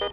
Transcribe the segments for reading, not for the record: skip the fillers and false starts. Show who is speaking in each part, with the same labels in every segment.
Speaker 1: There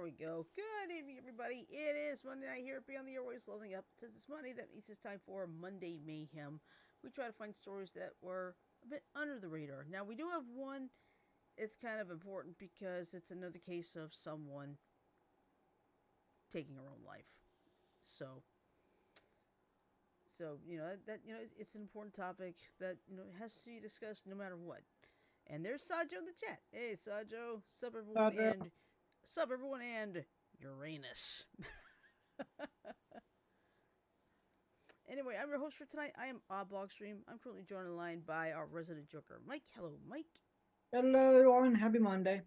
Speaker 1: we go. Good evening, everybody. It is Monday night here at Beyond the Airways, leveling up. Since it's Monday, that means it's time for Monday Mayhem. We try to find stories that were a bit under the radar. Now, we do have one. It's kind of important because it's another case of someone taking her own life. So it's an important topic that has to be discussed no matter what. And there's Sajo in the chat. Hey, Sajo, sup everyone, and Uranus. Anyway, I'm your host for tonight. I am Blogstream. I'm currently joined on the line by our resident joker, Mike. Hello, Mike.
Speaker 2: Hello, everyone. Happy Monday.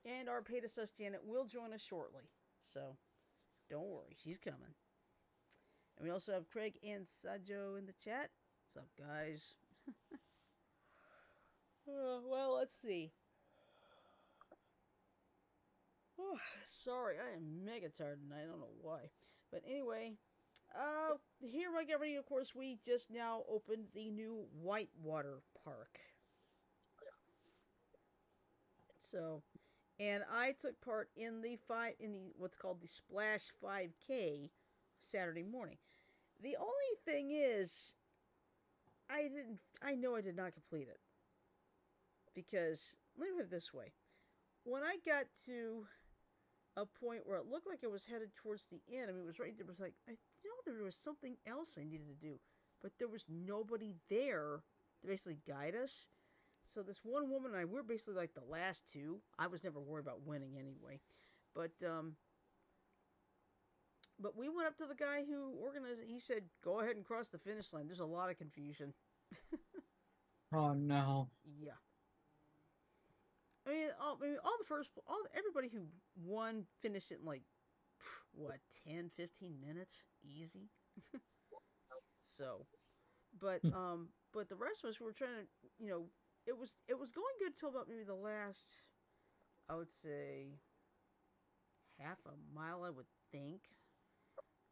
Speaker 1: And our paid assist Janet will join us shortly. So, don't worry. She's coming. And we also have Craig and Sajo in the chat. What's up, guys? Well, let's see. Oh, sorry, I am mega tired tonight. I don't know why. But anyway, here at Every, of course, we just now opened the new Whitewater Park. So, and I took part in the what's called the Splash 5K Saturday morning. The only thing is, I know I did not complete it. Because, let me put it this way. When I got to a point where it looked like it was headed towards the end, I mean, it was right there, it was like, there was something else I needed to do. But there was nobody there to basically guide us. So this one woman and I, we were basically like the last two. I was never worried about winning anyway. But we went up to the guy who organized it. He said, go ahead and cross the finish line. There's a lot of confusion.
Speaker 2: Oh, no.
Speaker 1: Yeah. Everybody who won finished it in like, 10-15 minutes? Easy. So, but the rest of us were trying to, it was going good till about maybe the last, I would say, half a mile, I would think.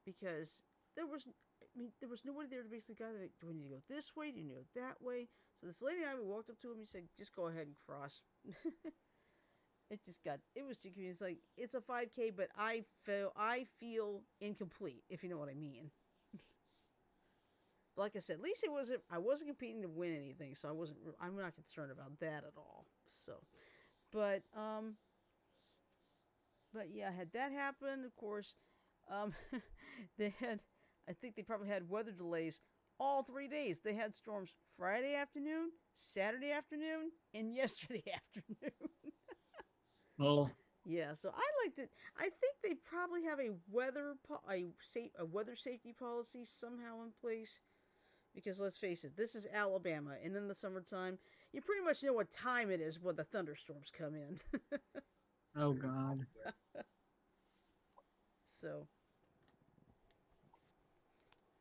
Speaker 1: Because there was nobody there to basically guide me. Do we need to go this way? Do you need to go that way? So this lady and I, we walked up to him and said, just go ahead and cross. It was too confusing. It's like, it's a 5K, but I feel incomplete, if you know what I mean. But like I said, at least I wasn't competing to win anything, so I'm not concerned about that at all. So, but yeah, had that happened, of course, I think they probably had weather delays all 3 days. They had storms Friday afternoon, Saturday afternoon, and yesterday afternoon.
Speaker 2: Oh.
Speaker 1: Yeah, so I liked it. I think they probably have a weather safety policy somehow in place. Because let's face it, this is Alabama, and in the summertime, you pretty much know what time it is when the thunderstorms come in.
Speaker 2: Oh, God.
Speaker 1: So,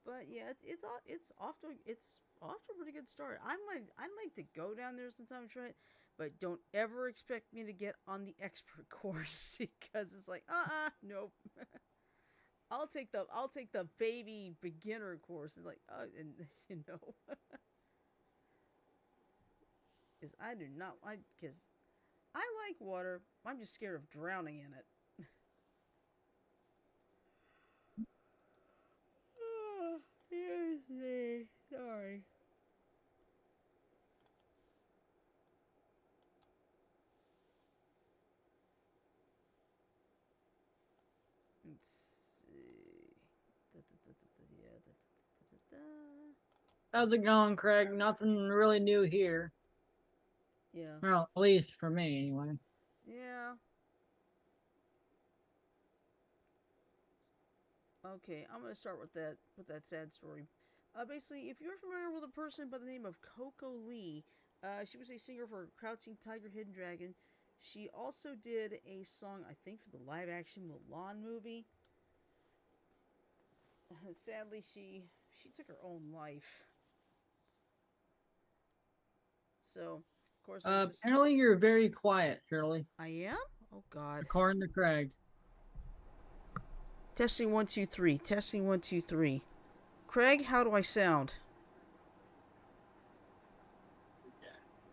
Speaker 1: but yeah, it's off to a pretty good start. I'd like to go down there sometime and try it, but don't ever expect me to get on the expert course because it's like, nope. I'll take the baby beginner course and like, because because I like water. I'm just scared of drowning in it. Here's me. Sorry. Let's see.
Speaker 2: How's it going, Craig? Nothing really new here.
Speaker 1: Yeah.
Speaker 2: Well, at least for me, anyway.
Speaker 1: Yeah. Okay, I'm gonna start with that sad story. Basically, if you're familiar with a person by the name of Coco Lee, she was a singer for Crouching Tiger, Hidden Dragon. She also did a song, I think, for the live-action Mulan movie. Sadly, she took her own life. So, of course,
Speaker 2: Apparently you're very quiet, Shirley.
Speaker 1: I am. Oh God.
Speaker 2: According to Craig.
Speaker 1: Testing 1 2 3. Testing 1 2 3. Craig, how do I sound?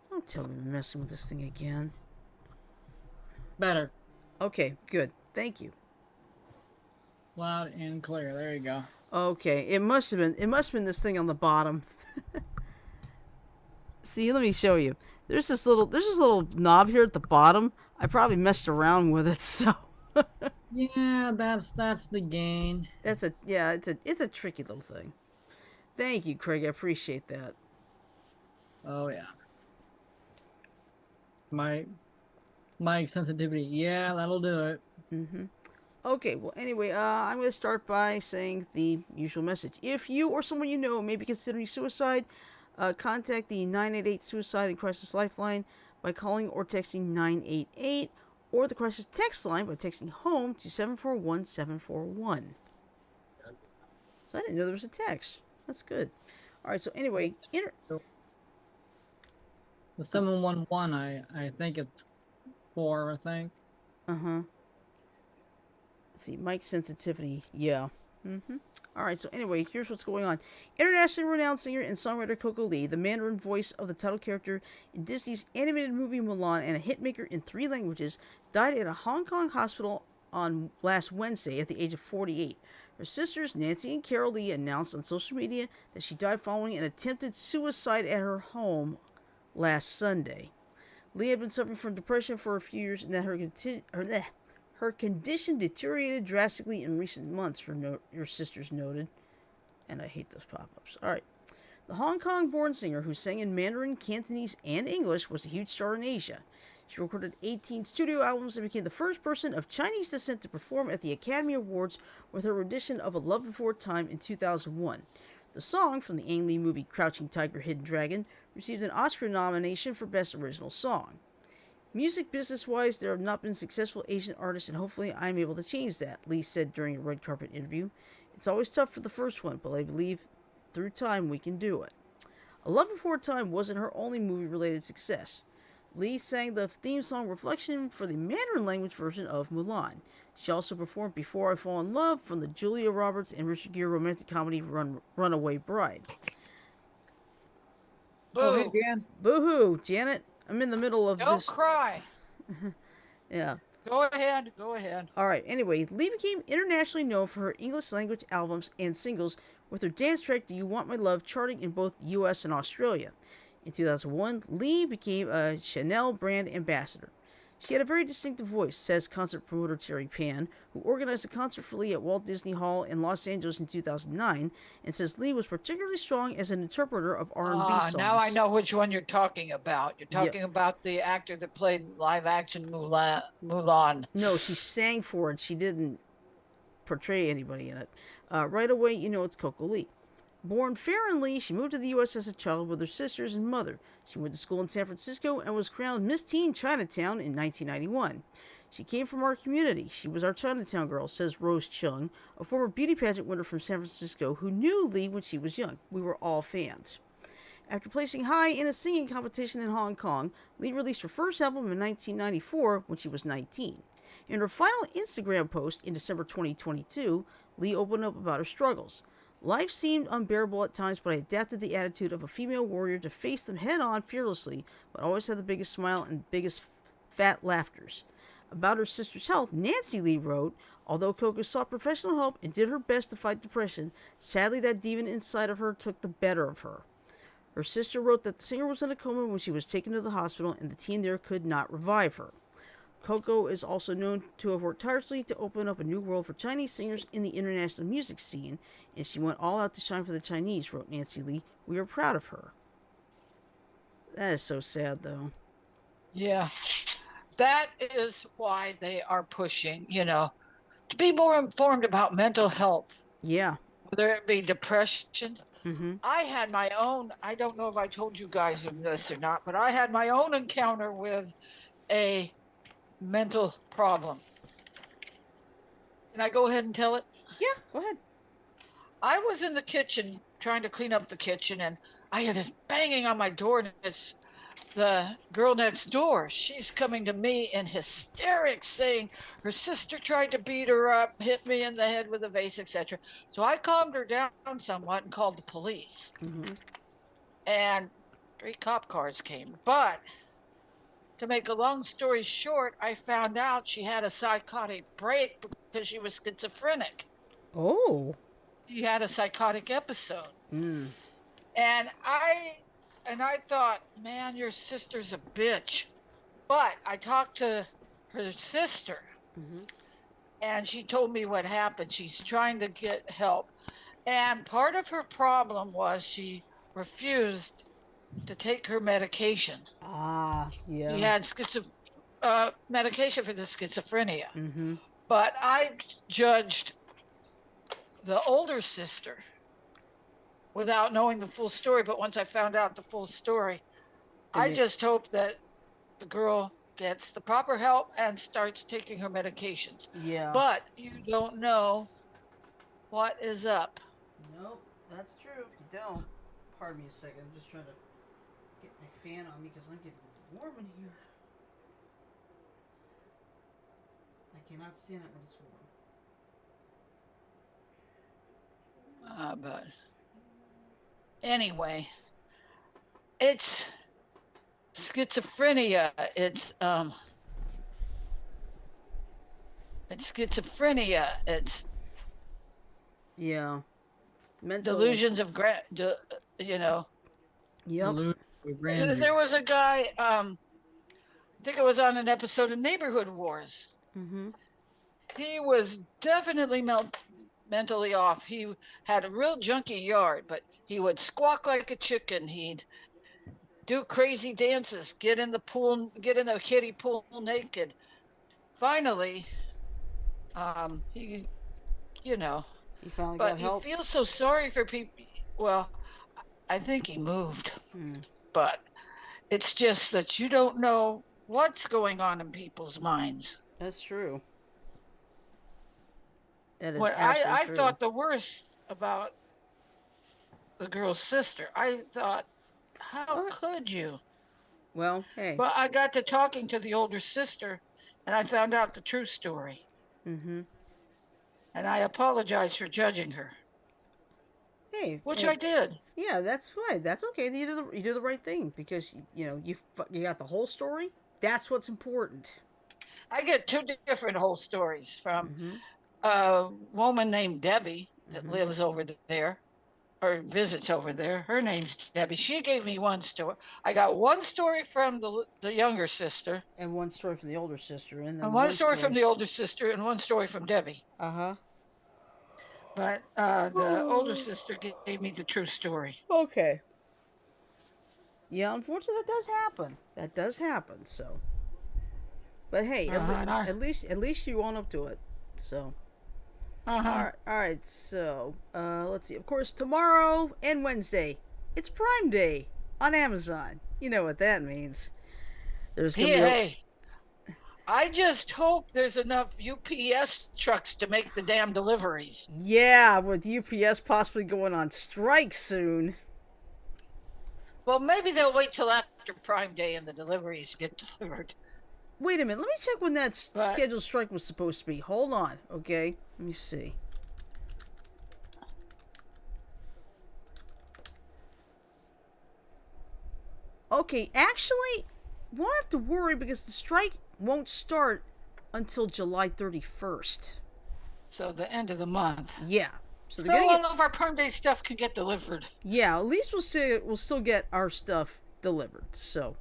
Speaker 1: Don't tell me I'm messing with this thing again.
Speaker 2: Better.
Speaker 1: Okay, good. Thank you.
Speaker 2: Loud and clear. There you go.
Speaker 1: Okay, it must have been this thing on the bottom. See, let me show you. There's this little knob here at the bottom. I probably messed around with it, so
Speaker 2: Yeah, that's the gain.
Speaker 1: it's a tricky little thing. Thank you, Craig. I appreciate that.
Speaker 2: Oh yeah. My sensitivity. Yeah, that'll do it.
Speaker 1: Mm-hmm. Okay, well, anyway, I'm going to start by saying the usual message. If you or someone you know may be considering suicide, contact the 988 Suicide and Crisis Lifeline by calling or texting 988, or the Crisis Text Line by texting HOME to 741-741. So I didn't know there was a text. That's good. All right, so anyway,
Speaker 2: The 711, I think it's 4, I think.
Speaker 1: Uh-huh. Let's see, mic sensitivity. Yeah. Mm-hmm. All right, so anyway, here's what's going on. Internationally renowned singer and songwriter Coco Lee, the Mandarin voice of the title character in Disney's animated movie Mulan and a hitmaker in 3 languages, died at a Hong Kong hospital on last Wednesday at the age of 48. Her sisters, Nancy and Carol Lee, announced on social media that she died following an attempted suicide at her home last Sunday. Lee had been suffering from depression for a few years and that her condition deteriorated drastically in recent months, her sisters noted. And I hate those pop-ups. Alright. The Hong Kong-born singer, who sang in Mandarin, Cantonese, and English, was a huge star in Asia. She recorded 18 studio albums and became the first person of Chinese descent to perform at the Academy Awards with her rendition of A Love Before Time in 2001. The song, from the Ang Lee movie Crouching Tiger, Hidden Dragon, received an Oscar nomination for Best Original Song. Music business-wise, there have not been successful Asian artists, and hopefully I'm able to change that, Lee said during a red carpet interview. It's always tough for the first one, but I believe through time we can do it. A Love Before Time wasn't her only movie-related success. Lee sang the theme song Reflection for the Mandarin language version of Mulan. She also performed Before I Fall in Love from the Julia Roberts and Richard Gere romantic comedy Runaway Bride.
Speaker 2: Boo. Oh, hey, Jan.
Speaker 1: Boo-hoo, Janet. I'm in the middle of
Speaker 3: Don't
Speaker 1: this.
Speaker 3: Don't cry.
Speaker 1: Yeah.
Speaker 3: Go ahead.
Speaker 1: Alright, anyway, Lee became internationally known for her English language albums and singles, with her dance track Do You Want My Love charting in both the US and Australia. In 2001, Lee became a Chanel brand ambassador. She had a very distinctive voice, says concert promoter Terry Pan, who organized a concert for Lee at Walt Disney Hall in Los Angeles in 2009, and says Lee was particularly strong as an interpreter of R&B songs.
Speaker 3: Now I know which one you're talking about. You're talking about the actor that played live-action Mulan.
Speaker 1: No, she sang for it. She didn't portray anybody in it. Right away, you know it's Coco Lee. Born fair in Lee, she moved to the U.S. as a child with her sisters and mother. She went to school in San Francisco and was crowned Miss Teen Chinatown in 1991. She came from our community. She was our Chinatown girl, says Rose Chung, a former beauty pageant winner from San Francisco who knew Lee when she was young. We were all fans. After placing high in a singing competition in Hong Kong, Lee released her first album in 1994 when she was 19. In her final Instagram post in December 2022, Lee opened up about her struggles. Life seemed unbearable at times, but I adapted the attitude of a female warrior to face them head-on fearlessly, but always had the biggest smile and biggest fat laughters. About her sister's health, Nancy Lee wrote, although Coco sought professional help and did her best to fight depression, sadly that demon inside of her took the better of her. Her sister wrote that the singer was in a coma when she was taken to the hospital and the teen there could not revive her. Coco is also known to have worked tirelessly to open up a new world for Chinese singers in the international music scene, and she went all out to shine for the Chinese, wrote Nancy Lee. We are proud of her. That is so sad, though.
Speaker 3: Yeah. That is why they are pushing, to be more informed about mental health.
Speaker 1: Yeah.
Speaker 3: Whether it be depression.
Speaker 1: Mm-hmm.
Speaker 3: I had my own, I don't know if I told you guys of this or not, but I had my own encounter with a mental problem. Can I go ahead and tell it?
Speaker 1: Yeah, go ahead.
Speaker 3: I was in the kitchen trying to clean up the kitchen, and I hear this banging on my door, and it's the girl next door, she's coming to me in hysterics saying her sister tried to beat her up, hit me in the head with a vase, etc. So I calmed her down somewhat and called the police.
Speaker 1: Mm-hmm.
Speaker 3: And 3 cop cars came. But to make a long story short, I found out she had a psychotic break because she was schizophrenic.
Speaker 1: Oh.
Speaker 3: She had a psychotic episode.
Speaker 1: Mm.
Speaker 3: And I thought, man, your sister's a bitch. But I talked to her sister,
Speaker 1: Mm-hmm.
Speaker 3: and she told me what happened. She's trying to get help. And part of her problem was she refused to take her medication.
Speaker 1: Ah, yeah.
Speaker 3: She had medication for the schizophrenia.
Speaker 1: Mm-hmm.
Speaker 3: But I judged the older sister without knowing the full story. But once I found out the full story, I just hope that the girl gets the proper help and starts taking her medications.
Speaker 1: Yeah.
Speaker 3: But you don't know what is up.
Speaker 1: Nope, that's true. You don't. Pardon me a second. I'm just trying to get my fan on me because I'm getting warm in here. I cannot stand it when it's warm.
Speaker 3: But anyway, it's schizophrenia. It's schizophrenia. It's
Speaker 1: Yeah. Mental.
Speaker 3: delusions of you know.
Speaker 1: Yep.
Speaker 3: There was a guy. I think it was on an episode of Neighborhood Wars.
Speaker 1: Mm-hmm.
Speaker 3: He was definitely mentally off. He had a real junky yard, but he would squawk like a chicken. He'd do crazy dances, get in the kiddie pool naked. Finally, he,
Speaker 1: He finally
Speaker 3: but
Speaker 1: got help.
Speaker 3: he feels so sorry for people. Well, I think he moved, but it's just that you don't know what's going on in people's minds.
Speaker 1: That's true. That is
Speaker 3: What
Speaker 1: absolutely
Speaker 3: I
Speaker 1: true.
Speaker 3: thought the worst about the girl's sister. I thought, how could you?
Speaker 1: Well, hey.
Speaker 3: But I got to talking to the older sister, and I found out the true story.
Speaker 1: Mm-hmm.
Speaker 3: And I apologize for judging her.
Speaker 1: Hey.
Speaker 3: Which I did.
Speaker 1: Yeah, that's fine. That's okay. You do the right thing because you got the whole story. That's what's important.
Speaker 3: I get 2 different whole stories from a woman named Debbie that lives over there or visits over there. Her name's Debbie. She gave me one story. I got one story from the younger sister.
Speaker 1: And one story from the older sister. And then
Speaker 3: one story from the older sister and one story from Debbie.
Speaker 1: Uh-huh.
Speaker 3: But the older sister gave me the true story.
Speaker 1: Okay. Yeah, unfortunately that does happen. So, but hey, at least you own up to it. So, all right. So, let's see. Of course, tomorrow and Wednesday, it's Prime Day on Amazon. You know what that means. There's gonna
Speaker 3: be I just hope there's enough UPS trucks to make the damn deliveries.
Speaker 1: Yeah, with UPS possibly going on strike soon.
Speaker 3: Well, maybe they'll wait till after Prime Day and the deliveries get delivered.
Speaker 1: Wait a minute. Let me check when that scheduled strike was supposed to be. Hold on, okay? Let me see. Okay, actually, won't have to worry because the strike won't start until July 31st.
Speaker 3: So the end of the month.
Speaker 1: Yeah.
Speaker 3: So all of our Prime Day stuff can get delivered.
Speaker 1: Yeah, at least we'll still get our stuff delivered. So.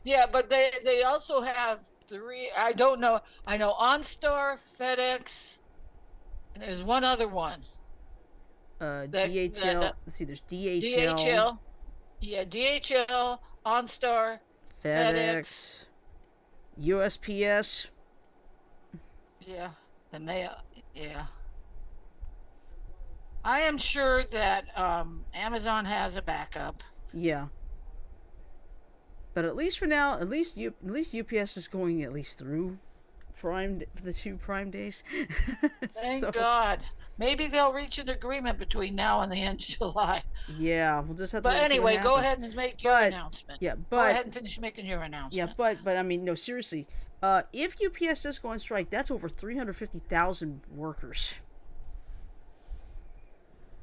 Speaker 3: Yeah, but they also have 3. I don't know. I know OnStar, FedEx, and there's one other one.
Speaker 1: DHL. Let's see. There's DHL.
Speaker 3: DHL. Yeah, DHL, OnStar,
Speaker 1: FedEx, USPS.
Speaker 3: Yeah, the mail. Yeah. I am sure that Amazon has a backup.
Speaker 1: Yeah. But at least for now, at least UPS is going at least through the 2 Prime days.
Speaker 3: Thank God. Maybe they'll reach an agreement between now and the end of July.
Speaker 1: Yeah, we'll just have to
Speaker 3: But
Speaker 1: wait and see what
Speaker 3: anyway, go
Speaker 1: happens.
Speaker 3: ahead and make your
Speaker 1: But
Speaker 3: announcement.
Speaker 1: yeah,
Speaker 3: Go
Speaker 1: but
Speaker 3: ahead and finish making your
Speaker 1: yeah,
Speaker 3: announcement.
Speaker 1: but I mean, no, seriously. If UPS does go on strike, that's over 350,000 workers.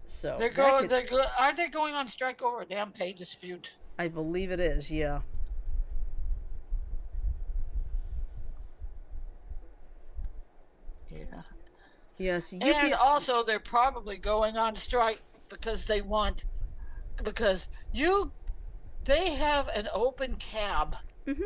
Speaker 1: So
Speaker 3: Are they going on strike over a damn pay dispute?
Speaker 1: I believe it is. Yeah.
Speaker 3: Yeah.
Speaker 1: Yes.
Speaker 3: And
Speaker 1: UPS.
Speaker 3: also, they're probably going on strike because they have an open cab.
Speaker 1: Mhm.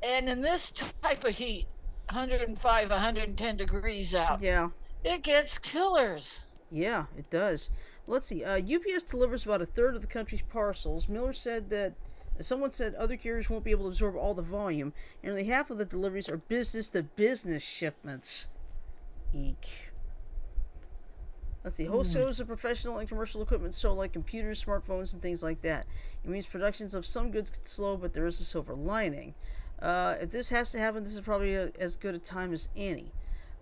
Speaker 3: And in this type of heat, 105, 110 degrees out,
Speaker 1: Yeah.
Speaker 3: it gets killers.
Speaker 1: Yeah, it does. Let's see. UPS delivers about a third of the country's parcels. Miller said that someone said other carriers won't be able to absorb all the volume. Nearly half of the deliveries are business to business shipments. Eek. Let's see. Wholesalers of professional and commercial equipment sold like computers, smartphones, and things like that. It means productions of some goods could slow, but there is a silver lining. If this has to happen, this is probably as good a time as any.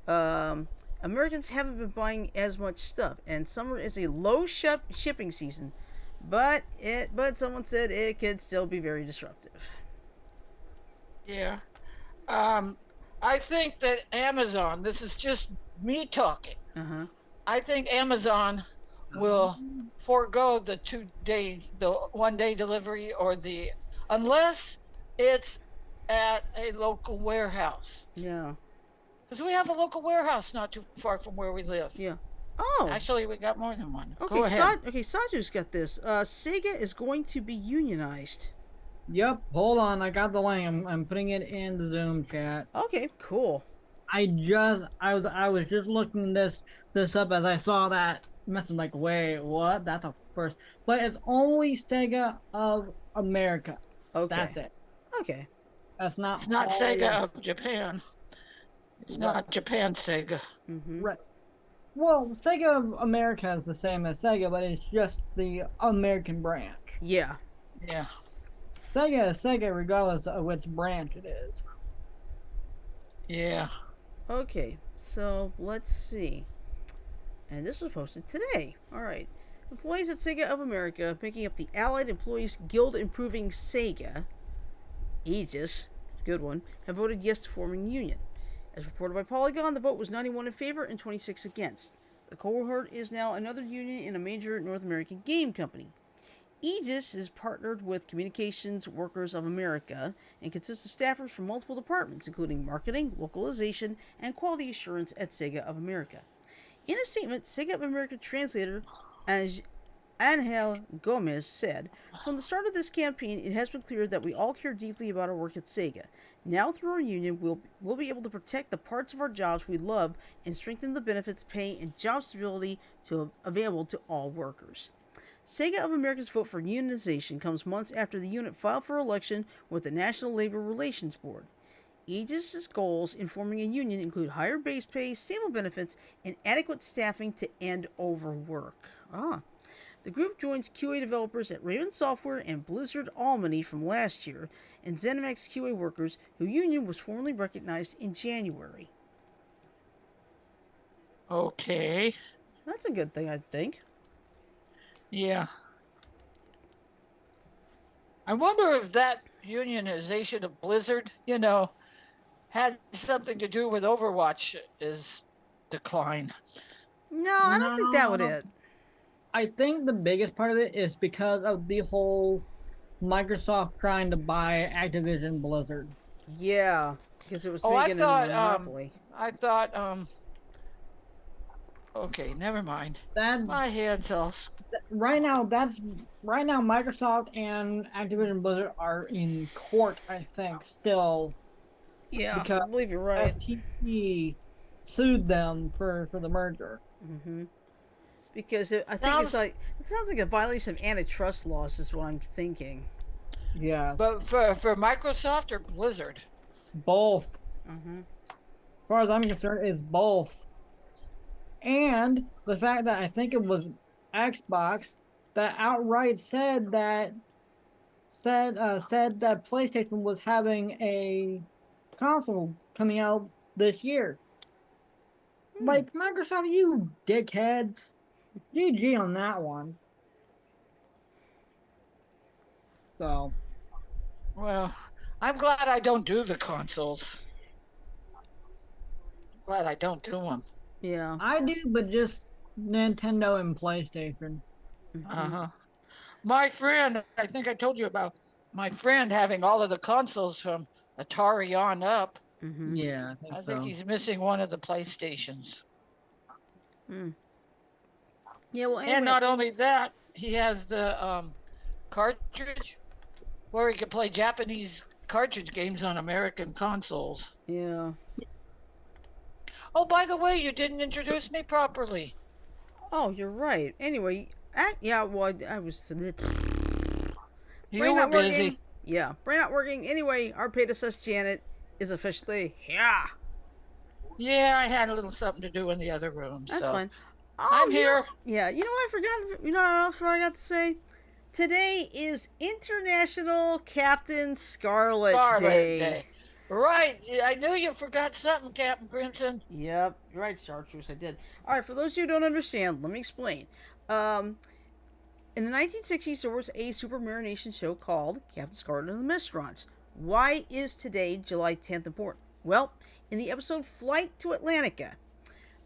Speaker 1: Um, Americans haven't been buying as much stuff, and summer is a low shipping season, but someone said it could still be very disruptive.
Speaker 3: Yeah. I think that Amazon, this is just me talking.
Speaker 1: Uh-huh.
Speaker 3: I think Amazon will forego the 1 day delivery unless it's at a local warehouse.
Speaker 1: Yeah.
Speaker 3: Because we have a local warehouse not too far from where we live.
Speaker 1: Yeah. Oh.
Speaker 3: Actually, we got more than one.
Speaker 1: Okay,
Speaker 3: Go ahead.
Speaker 1: Saju's got this. Sega is going to be unionized.
Speaker 2: Yep. Hold on. I got the link. I'm putting it in the Zoom chat.
Speaker 1: Okay, cool.
Speaker 2: I was just looking this up as I saw that message. Like, wait, what? That's a first. But it's only Sega of America.
Speaker 1: Okay.
Speaker 2: That's it.
Speaker 1: Okay.
Speaker 2: That's not.
Speaker 3: It's not Sega of Japan. It's not Japan Sega.
Speaker 1: Mm-hmm.
Speaker 2: Right. Well, Sega of America is the same as Sega, but it's just the American branch.
Speaker 1: Yeah.
Speaker 3: Yeah.
Speaker 2: Sega is Sega regardless of which branch it is.
Speaker 3: Yeah.
Speaker 1: Okay, so let's see. And this was posted today. All right. Employees at Sega of America, making up the Allied Employees Guild Improving Sega, Aegis, good one, have voted yes to forming a union. As reported by Polygon, the vote was 91 in favor and 26 against. The cohort is now another union in a major North American game company. Aegis is partnered with Communications Workers of America and consists of staffers from multiple departments, including marketing, localization, and quality assurance at Sega of America. In a statement, Sega of America translator Angel Gomez said, "From the start of this campaign, it has been clear that we all care deeply about our work at Sega. Now, through our union, we'll be able to protect the parts of our jobs we love and strengthen the benefits, pay, and job stability available to all workers." Sega of America's vote for unionization comes months after the unit filed for election with the National Labor Relations Board. Aegis's goals in forming a union include higher base pay, stable benefits, and adequate staffing to end overwork. The group joins QA developers at Raven Software and Blizzard Albany from last year, and ZeniMax QA workers, whose union was formally recognized in January.
Speaker 3: Okay.
Speaker 1: That's a good thing, I think.
Speaker 3: Yeah. I wonder if that unionization of Blizzard, had something to do with Overwatch's decline.
Speaker 1: No, I don't think that would it.
Speaker 2: I think the biggest part of it is because of the whole Microsoft trying to buy Activision Blizzard.
Speaker 1: Yeah, because it was making a monopoly.
Speaker 3: I thought, okay, never mind. My hands all.
Speaker 2: Right now, Microsoft and Activision Blizzard are in court, I think, still.
Speaker 1: Yeah, I believe you're right.
Speaker 2: FTC sued them for the merger.
Speaker 1: Mm-hmm. Because it sounds like a violation of antitrust laws is what I'm thinking.
Speaker 2: Yeah.
Speaker 3: But for Microsoft or Blizzard?
Speaker 2: Both.
Speaker 1: Mm-hmm.
Speaker 2: As far as I'm concerned, it's both. And the fact that I think it was Xbox that outright said that PlayStation was having a console coming out this year. Like, Microsoft, you dickheads. GG on that one. So,
Speaker 3: Well, I'm glad I don't do the consoles. Glad I don't do them.
Speaker 1: Yeah.
Speaker 2: I do, but just Nintendo and PlayStation.
Speaker 3: Uh-huh. My friend, I think I told you about my friend having all of the consoles from Atari on up.
Speaker 1: Mm-hmm.
Speaker 2: Yeah,
Speaker 3: I
Speaker 2: I
Speaker 3: think
Speaker 2: so.
Speaker 3: he's missing one of the PlayStations.
Speaker 1: Yeah, well,
Speaker 3: And
Speaker 1: anyway.
Speaker 3: not only that, he has the cartridge where he could play Japanese cartridge games on American consoles.
Speaker 1: Yeah.
Speaker 3: Oh, by the way, you didn't introduce me properly.
Speaker 1: Oh, you're right. Anyway, yeah, well, I was.
Speaker 3: You
Speaker 1: Brain
Speaker 3: were
Speaker 1: not working.
Speaker 3: busy.
Speaker 1: Yeah, brain not working. Anyway, our Pegasus Janet is officially here.
Speaker 3: Yeah, I had a little something to do in the other room.
Speaker 1: That's
Speaker 3: so
Speaker 1: fine. Oh,
Speaker 3: I'm here.
Speaker 1: Yeah, you know what I forgot? You know what else I got to say? Today is International Captain Scarlet, Day.
Speaker 3: Right. I knew you forgot something, Captain Crimson.
Speaker 1: Yep, you're right, Chartreuse. I did. All right, for those of you who don't understand, let me explain. In the 1960s, there was a super marination show called Captain Scarlet and the Mistrons. Why is today, July 10th, important? Well, in the episode Flight to Atlantica,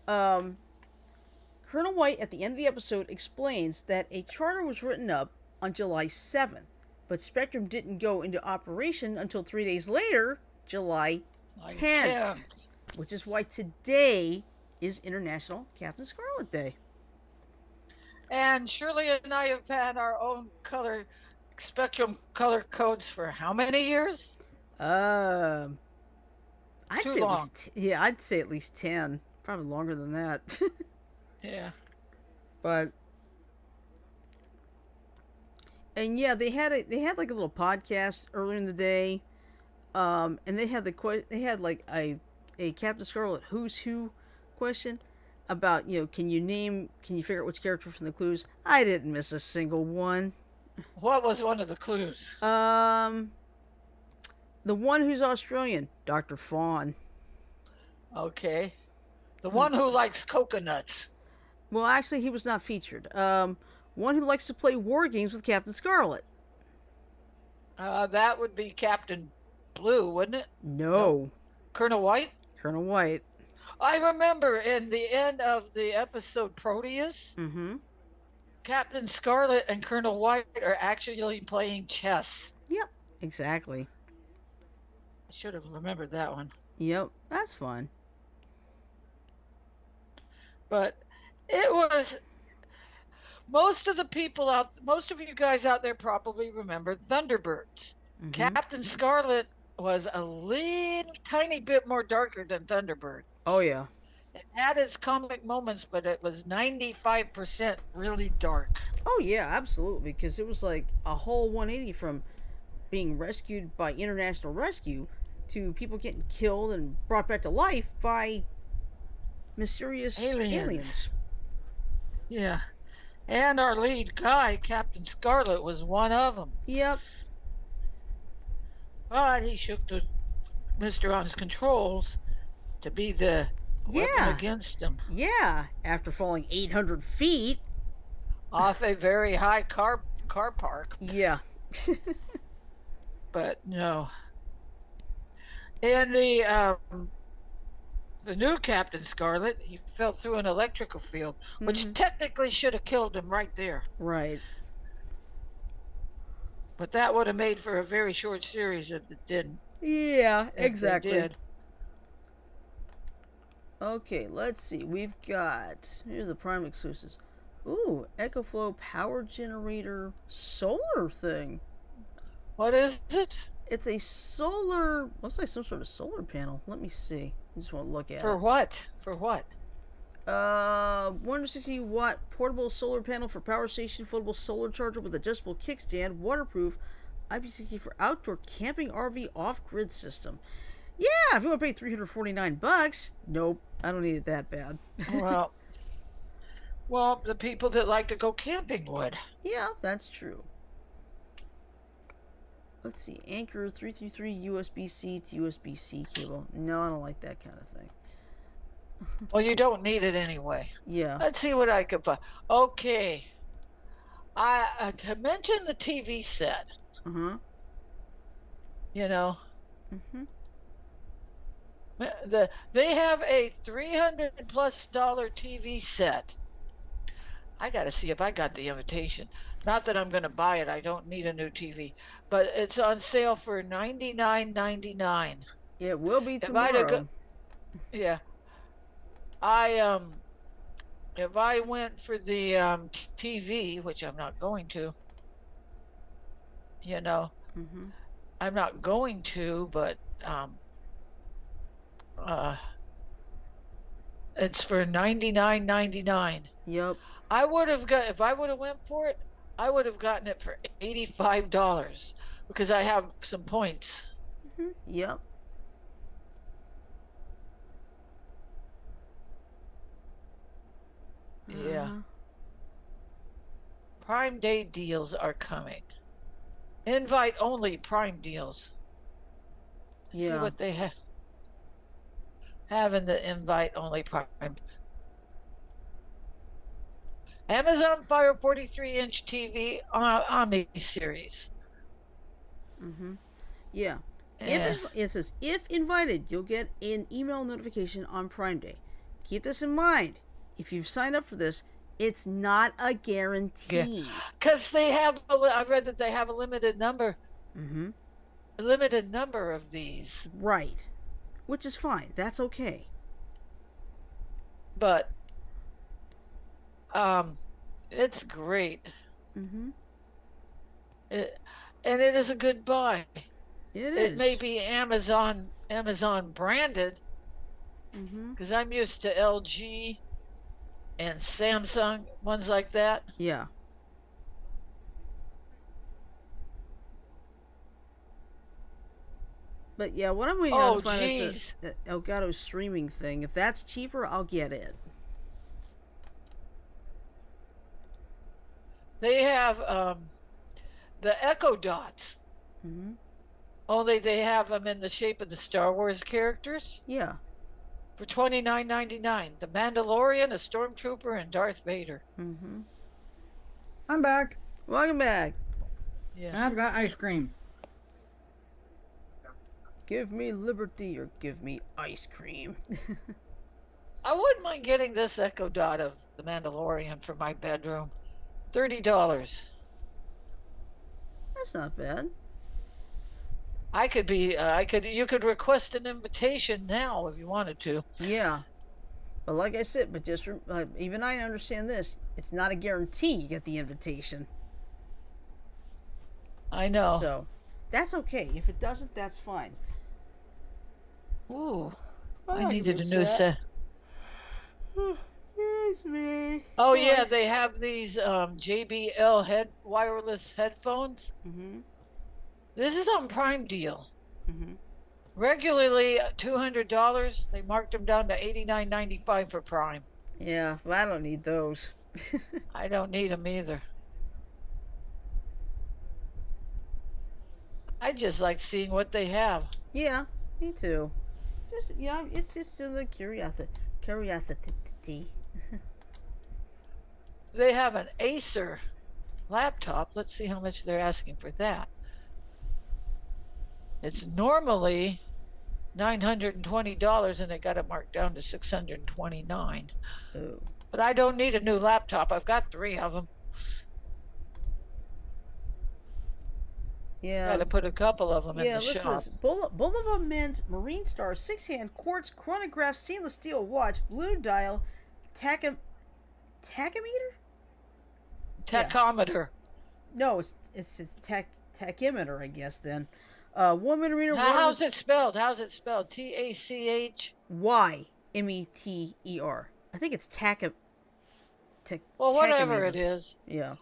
Speaker 1: Colonel White, at the end of the episode, explains that a charter was written up on July 7th, but Spectrum didn't go into operation until 3 days later, July 10th, which is why today is International Captain Scarlet Day.
Speaker 3: And Shirley and I have had our own Spectrum color codes for how many years?
Speaker 1: I'd
Speaker 3: Too
Speaker 1: say
Speaker 3: long.
Speaker 1: I'd say at least 10. Probably longer than that.
Speaker 3: Yeah.
Speaker 1: But and yeah, they had like a little podcast earlier in the day, and they had like a Captain Scarlet Who's Who question about, can you figure out which character from the clues? I didn't miss a single one.
Speaker 3: What was one of the clues?
Speaker 1: The one who's Australian, Dr. Fawn.
Speaker 3: Okay. The one who likes coconuts.
Speaker 1: Well, actually, he was not featured. One who likes to play war games with Captain Scarlet.
Speaker 3: That would be Captain Blue, wouldn't it?
Speaker 1: No.
Speaker 3: Colonel White?
Speaker 1: Colonel White.
Speaker 3: I remember in the end of the episode Proteus,
Speaker 1: Mm-hmm.
Speaker 3: Captain Scarlet and Colonel White are actually playing chess.
Speaker 1: Yep, exactly.
Speaker 3: I should have remembered that one.
Speaker 1: Yep, that's fun.
Speaker 3: But it was most of you guys out there probably remember Thunderbirds.
Speaker 1: Mm-hmm.
Speaker 3: Captain Scarlet was a little tiny bit more darker than Thunderbird.
Speaker 1: Oh, yeah.
Speaker 3: It had its comic moments, but it was 95% really dark.
Speaker 1: Oh, yeah, absolutely. Because it was like a whole 180 from being rescued by International Rescue to people getting killed and brought back to life by mysterious aliens.
Speaker 3: Yeah. And our lead guy, Captain Scarlet, was one of them.
Speaker 1: Yep.
Speaker 3: But he shook Mr. on his controls to be the weapon against him.
Speaker 1: Yeah, after falling 800 feet.
Speaker 3: Off a very high car park.
Speaker 1: Yeah.
Speaker 3: But no. And the new Captain Scarlet, he fell through an electrical field, which technically should have killed him right there.
Speaker 1: Right.
Speaker 3: But that would have made for a very short series if it didn't.
Speaker 1: Yeah,
Speaker 3: If
Speaker 1: exactly.
Speaker 3: they did.
Speaker 1: Okay, let's see. We've got... Here's the prime exclusives. Ooh, EcoFlow power generator solar thing.
Speaker 3: What is it?
Speaker 1: It's a solar... Looks like some sort of solar panel. Let me see. I just want to look at
Speaker 3: For
Speaker 1: it.
Speaker 3: what? For what?
Speaker 1: 160 watt portable solar panel for power station, foldable solar charger with adjustable kickstand, waterproof, IP60 for outdoor camping RV off-grid system. Yeah, if you want to pay $349, nope, I don't need it that bad.
Speaker 3: Well, the people that like to go camping would.
Speaker 1: Yeah, that's true. Let's see, Anchor 333 USB-C to USB-C cable. No, I don't like that kind of thing.
Speaker 3: Well, you don't need it anyway.
Speaker 1: Yeah.
Speaker 3: Let's see what I can find. Okay. To mention the TV set,
Speaker 1: Uh-huh.
Speaker 3: you know,
Speaker 1: Mm-hmm.
Speaker 3: they have a $300+ TV set. I got to see if I got the invitation. Not that I'm going to buy it. I don't need a new TV, but it's on sale for $99.99.
Speaker 1: It will be
Speaker 3: If I'd have
Speaker 1: tomorrow.
Speaker 3: yeah, I if I went for the TV, which I'm not going to, you know,
Speaker 1: Mm-hmm.
Speaker 3: I'm not going to, but uh, it's for $99.99.
Speaker 1: Yep.
Speaker 3: I would have got if I would have went for it, I would have gotten it for $85 because I have some points.
Speaker 1: Mm-hmm. Yep.
Speaker 3: Yeah.
Speaker 1: Uh-huh.
Speaker 3: Prime Day deals are coming. Invite only Prime deals. See
Speaker 1: Yeah.
Speaker 3: what they have in the invite only Prime. Amazon Fire 43-inch TV Omni series.
Speaker 1: Mm-hmm. Yeah.
Speaker 3: Eh,
Speaker 1: It says, if invited, you'll get an email notification on Prime Day. Keep this in mind. If you've signed up for this, it's not a guarantee.
Speaker 3: Because they have, I read that they have a limited number.
Speaker 1: Mm-hmm.
Speaker 3: A limited number of these.
Speaker 1: Right. Which is fine. That's okay.
Speaker 3: But it's great.
Speaker 1: Mm-hmm.
Speaker 3: And it is a good buy.
Speaker 1: It
Speaker 3: It
Speaker 1: is.
Speaker 3: may be Amazon branded
Speaker 1: Mm-hmm.
Speaker 3: because I'm used to LG and Samsung ones like that.
Speaker 1: Yeah. But yeah, what I'm waiting on
Speaker 3: Oh,
Speaker 1: to find out is
Speaker 3: geez.
Speaker 1: that Elgato streaming thing. If that's cheaper, I'll get it.
Speaker 3: They have the Echo Dots.
Speaker 1: Mm-hmm.
Speaker 3: Only they have them in the shape of the Star Wars characters
Speaker 1: Yeah.
Speaker 3: for $29.99. The Mandalorian, a Stormtrooper, and Darth Vader.
Speaker 1: Mm-hmm.
Speaker 2: I'm back.
Speaker 1: Welcome back.
Speaker 3: Yeah.
Speaker 2: And I've got ice cream.
Speaker 1: Give me liberty or give me ice cream.
Speaker 3: I wouldn't mind getting this Echo Dot of the Mandalorian for my bedroom. $30.
Speaker 1: That's not bad.
Speaker 3: I could be. You could request an invitation now if you wanted to.
Speaker 1: Yeah. But like I said, but just even I understand this. It's not a guarantee you get the invitation.
Speaker 3: I know.
Speaker 1: So that's okay. If it doesn't, that's fine.
Speaker 3: Ooh,
Speaker 1: Oh,
Speaker 3: I needed a new set.
Speaker 1: Here's me.
Speaker 3: Oh yeah, they have these JBL wireless headphones.
Speaker 1: Mm-hmm.
Speaker 3: This is on Prime deal.
Speaker 1: Mm-hmm.
Speaker 3: Regularly $200. They marked them down to $89.95 for Prime.
Speaker 1: Yeah, well, I don't need those.
Speaker 3: I don't need them either. I just like seeing what they have.
Speaker 1: Yeah, me too. Just it's just the curiosity.
Speaker 3: They have an Acer laptop. Let's see how much they're asking for that. It's normally $920 and they got it marked down to $629.
Speaker 1: Oh.
Speaker 3: But I don't need a new laptop. I've got 3 of them.
Speaker 1: Yeah.
Speaker 3: Got to put a couple of them in the
Speaker 1: listen
Speaker 3: shop.
Speaker 1: to this. Bulova Men's Marine Star 6-hand quartz chronograph stainless steel watch, blue dial, tachometer?
Speaker 3: Tachometer.
Speaker 1: No, it's tachymeter, I guess. Then, 1 millimeter.
Speaker 3: How's it spelled?
Speaker 1: Ymeter. I think it's
Speaker 3: Well, whatever
Speaker 1: tachometer.
Speaker 3: it is.
Speaker 1: Yeah.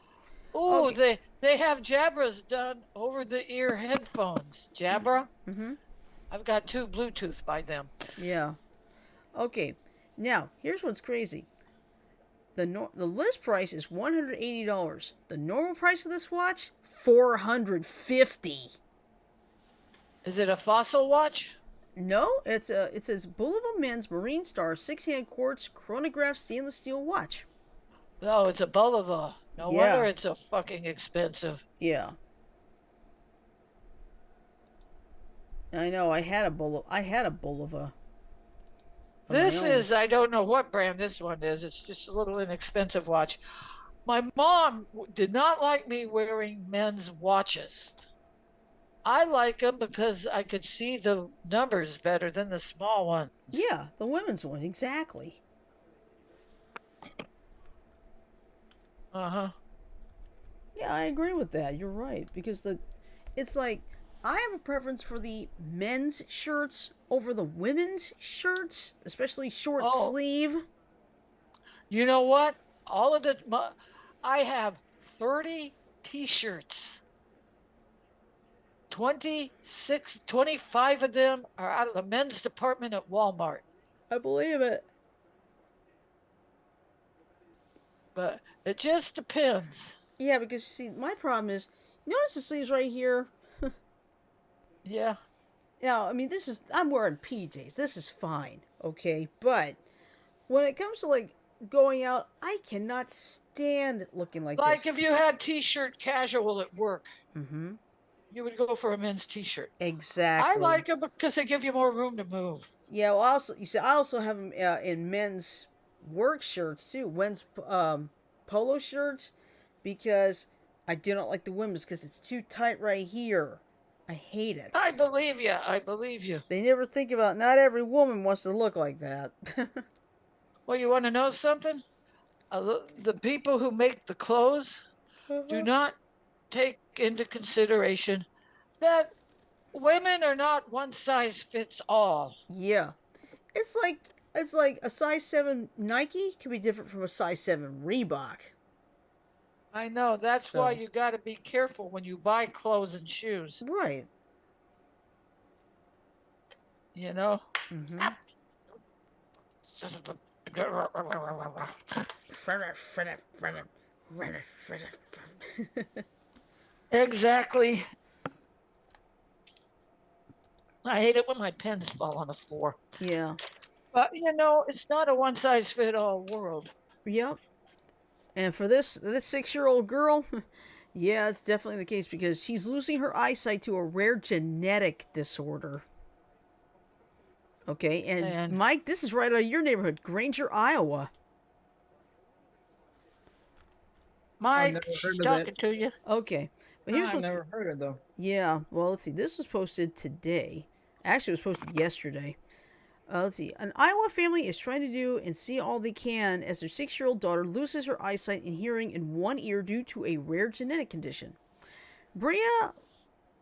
Speaker 3: Ooh,
Speaker 1: Okay.
Speaker 3: they have Jabras done over the ear headphones. Jabra.
Speaker 1: Mm-hmm.
Speaker 3: I've got 2 Bluetooth by them.
Speaker 1: Yeah. Okay. Now, here's what's crazy. The list price is $180. The normal price of this watch, $450.
Speaker 3: Is it a Fossil watch?
Speaker 1: No, it says Bulova Men's Marine Star 6-hand quartz chronograph stainless steel watch.
Speaker 3: No, it's a Bulova. No wonder
Speaker 1: Yeah.
Speaker 3: it's so fucking expensive.
Speaker 1: Yeah. I know. I had a Bulova.
Speaker 3: This is, I don't know what brand this one is. It's just a little inexpensive watch. My mom did not like me wearing men's watches. I like them because I could see the numbers better than the small one.
Speaker 1: Yeah, the women's one, exactly.
Speaker 3: Uh-huh.
Speaker 1: Yeah, I agree with that. You're right. Because it's like, I have a preference for the men's shirts over the women's shirts, especially short sleeve.
Speaker 3: You know what? I have 30 t-shirts. 25 of them are out of the men's department at Walmart.
Speaker 1: I believe it.
Speaker 3: But it just depends.
Speaker 1: Yeah, because see, my problem is, notice the sleeves right here?
Speaker 3: Yeah.
Speaker 1: Now, I mean, I'm wearing PJs. This is fine, okay? But when it comes to, like, going out, I cannot stand looking like this.
Speaker 3: Like if you had t-shirt casual at work.
Speaker 1: Mm-hmm.
Speaker 3: You would go for a men's t-shirt.
Speaker 1: Exactly.
Speaker 3: I like them because they give you more room to move.
Speaker 1: Yeah, well, I also have them in men's work shirts, too. Men's polo shirts, because I do not like the women's because it's too tight right here. I hate it.
Speaker 3: I believe you. I believe you.
Speaker 1: They never think about, not every woman wants to look like that.
Speaker 3: Well, you want to know something? The people who make the clothes do not take into consideration that women are not one size fits all.
Speaker 1: Yeah. It's like a size 7 Nike could be different from a size 7 Reebok.
Speaker 3: I know. That's why you got to be careful when you buy clothes and shoes.
Speaker 1: Right.
Speaker 3: You know?
Speaker 1: Mm-hmm.
Speaker 3: Exactly. I hate it when my pens fall on the floor.
Speaker 1: Yeah.
Speaker 3: But, you know, it's not a one-size-fits-all world.
Speaker 1: Yep. And for this 6-year-old girl, yeah, it's definitely the case because she's losing her eyesight to a rare genetic disorder. Okay, and Mike, this is right out of your neighborhood, Granger, Iowa.
Speaker 3: Mike, she's talking to you.
Speaker 1: Okay. But here's
Speaker 2: I've never heard it, though.
Speaker 1: Yeah, well, let's see. This was posted today. Actually, it was posted yesterday. Let's see. An Iowa family is trying to do and see all they can as their 6-year-old daughter loses her eyesight and hearing in one ear due to a rare genetic condition. Bria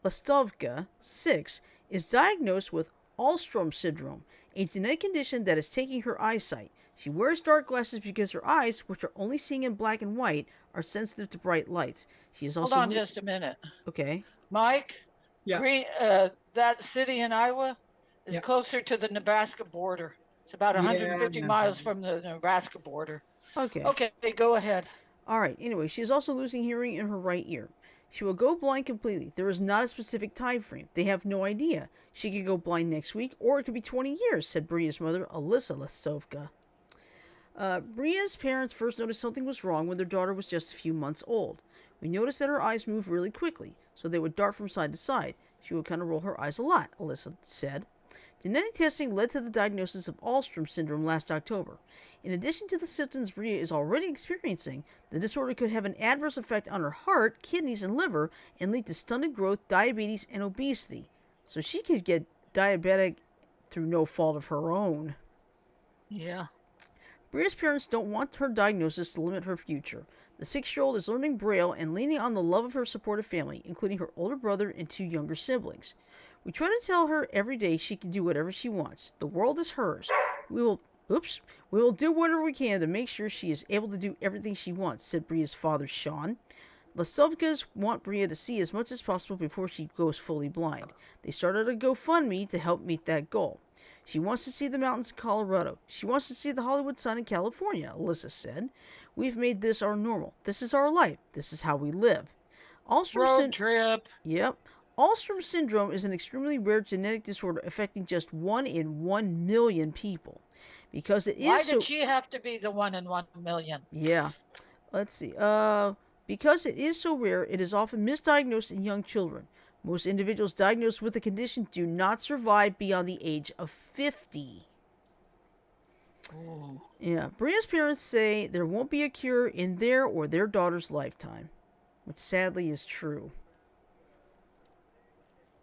Speaker 1: Lastovka, 6, is diagnosed with Alstrom syndrome, a genetic condition that is taking her eyesight. She wears dark glasses because her eyes, which are only seeing in black and white, are sensitive to bright lights. She is also...
Speaker 3: Hold on just a minute.
Speaker 1: Okay.
Speaker 3: Mike?
Speaker 2: Yeah.
Speaker 3: That city in Iowa is closer to the Nebraska border. It's about 150 miles from the Nebraska border.
Speaker 1: Okay.
Speaker 3: Okay, go ahead.
Speaker 1: All right. Anyway, she is also losing hearing in her right ear. She will go blind completely. There is not a specific time frame. They have no idea. She could go blind next week, or it could be 20 years, said Bria's mother, Alyssa Lesovka. Bria's parents first noticed something was wrong when their daughter was just a few months old. We noticed that her eyes moved really quickly, so they would dart from side to side. She would kind of roll her eyes a lot, Alyssa said. Genetic testing led to the diagnosis of Alstrom syndrome last October. In addition to the symptoms Bria is already experiencing, the disorder could have an adverse effect on her heart, kidneys, and liver, and lead to stunted growth, diabetes, and obesity. So she could get diabetic through no fault of her own.
Speaker 3: Yeah.
Speaker 1: Bria's parents don't want her diagnosis to limit her future. The 6-year-old is learning Braille and leaning on the love of her supportive family, including her older brother and 2 younger siblings. We try to tell her every day she can do whatever she wants. The world is hers. We will do whatever we can to make sure she is able to do everything she wants, said Bria's father, Sean. Lastovkas want Bria to see as much as possible before she goes fully blind. They started a GoFundMe to help meet that goal. She wants to see the mountains in Colorado. She wants to see the Hollywood sun in California, Alyssa said. We've made this our normal. This is our life. This is how we live.
Speaker 3: Road trip.
Speaker 1: Yep. Alström syndrome is an extremely rare genetic disorder affecting just 1 in 1 million people. Because it is
Speaker 3: Why did she have to be the 1 in 1 million?
Speaker 1: Yeah. Let's see. Because it is so rare, it is often misdiagnosed in young children. Most individuals diagnosed with the condition do not survive beyond the age of 50.
Speaker 3: Ooh.
Speaker 1: Yeah. Bria's parents say there won't be a cure in their or their daughter's lifetime, which sadly is true.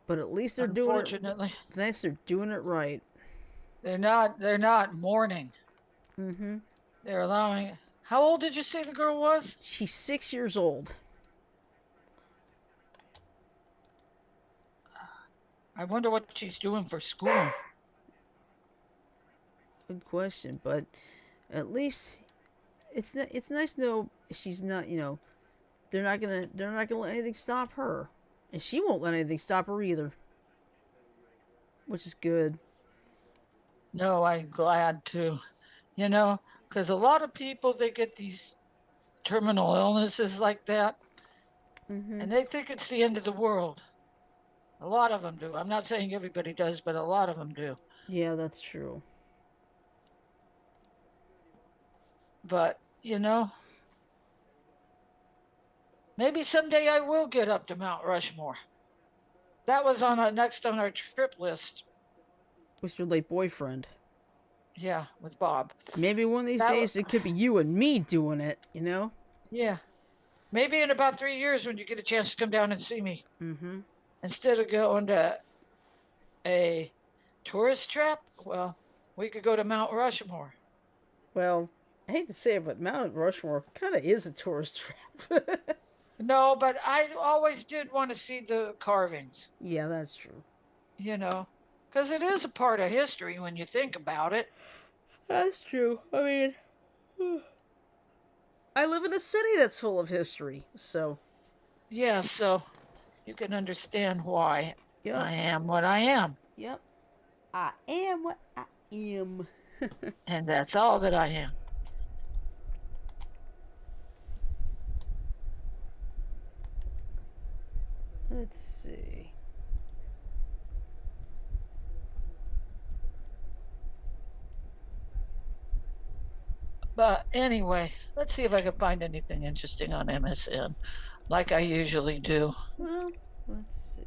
Speaker 1: But at least they're doing it.
Speaker 3: Unfortunately,
Speaker 1: At least they're doing it right.
Speaker 3: they're not mourning.
Speaker 1: Mm-hmm.
Speaker 3: They're allowing. How old did you say the girl was?
Speaker 1: She's 6 years old.
Speaker 3: I wonder what she's doing for school.
Speaker 1: Good question, but at least it's nice to know she's not. They're not gonna let anything stop her, and she won't let anything stop her either, which is good.
Speaker 3: No, I'm glad too. Because a lot of people, they get these terminal illnesses like that, and they think it's the end of the world. A lot of them do. I'm not saying everybody does, but a lot of them do.
Speaker 1: Yeah, that's true.
Speaker 3: But, maybe someday I will get up to Mount Rushmore. That was next on our trip list.
Speaker 1: With your late boyfriend.
Speaker 3: Yeah, with Bob.
Speaker 1: Maybe one of these days it could be you and me doing it,
Speaker 3: Yeah. Maybe in about 3 years when you get a chance to come down and see me.
Speaker 1: Mm-hmm.
Speaker 3: Instead of going to a tourist trap, well, we could go to Mount Rushmore.
Speaker 1: Well, I hate to say it, but Mount Rushmore kind of is a tourist trap.
Speaker 3: No, but I always did want to see the carvings.
Speaker 1: Yeah, that's true.
Speaker 3: Because it is a part of history when you think about it.
Speaker 1: That's true. I mean, I live in a city that's full of history, so.
Speaker 3: Yeah, so you can understand why
Speaker 1: Yep.
Speaker 3: I am what I am.
Speaker 1: Yep. I am what I am.
Speaker 3: And that's all that I am.
Speaker 1: Let's see.
Speaker 3: But anyway, let's see if I can find anything interesting on MSN, like I usually do.
Speaker 1: Well, let's see.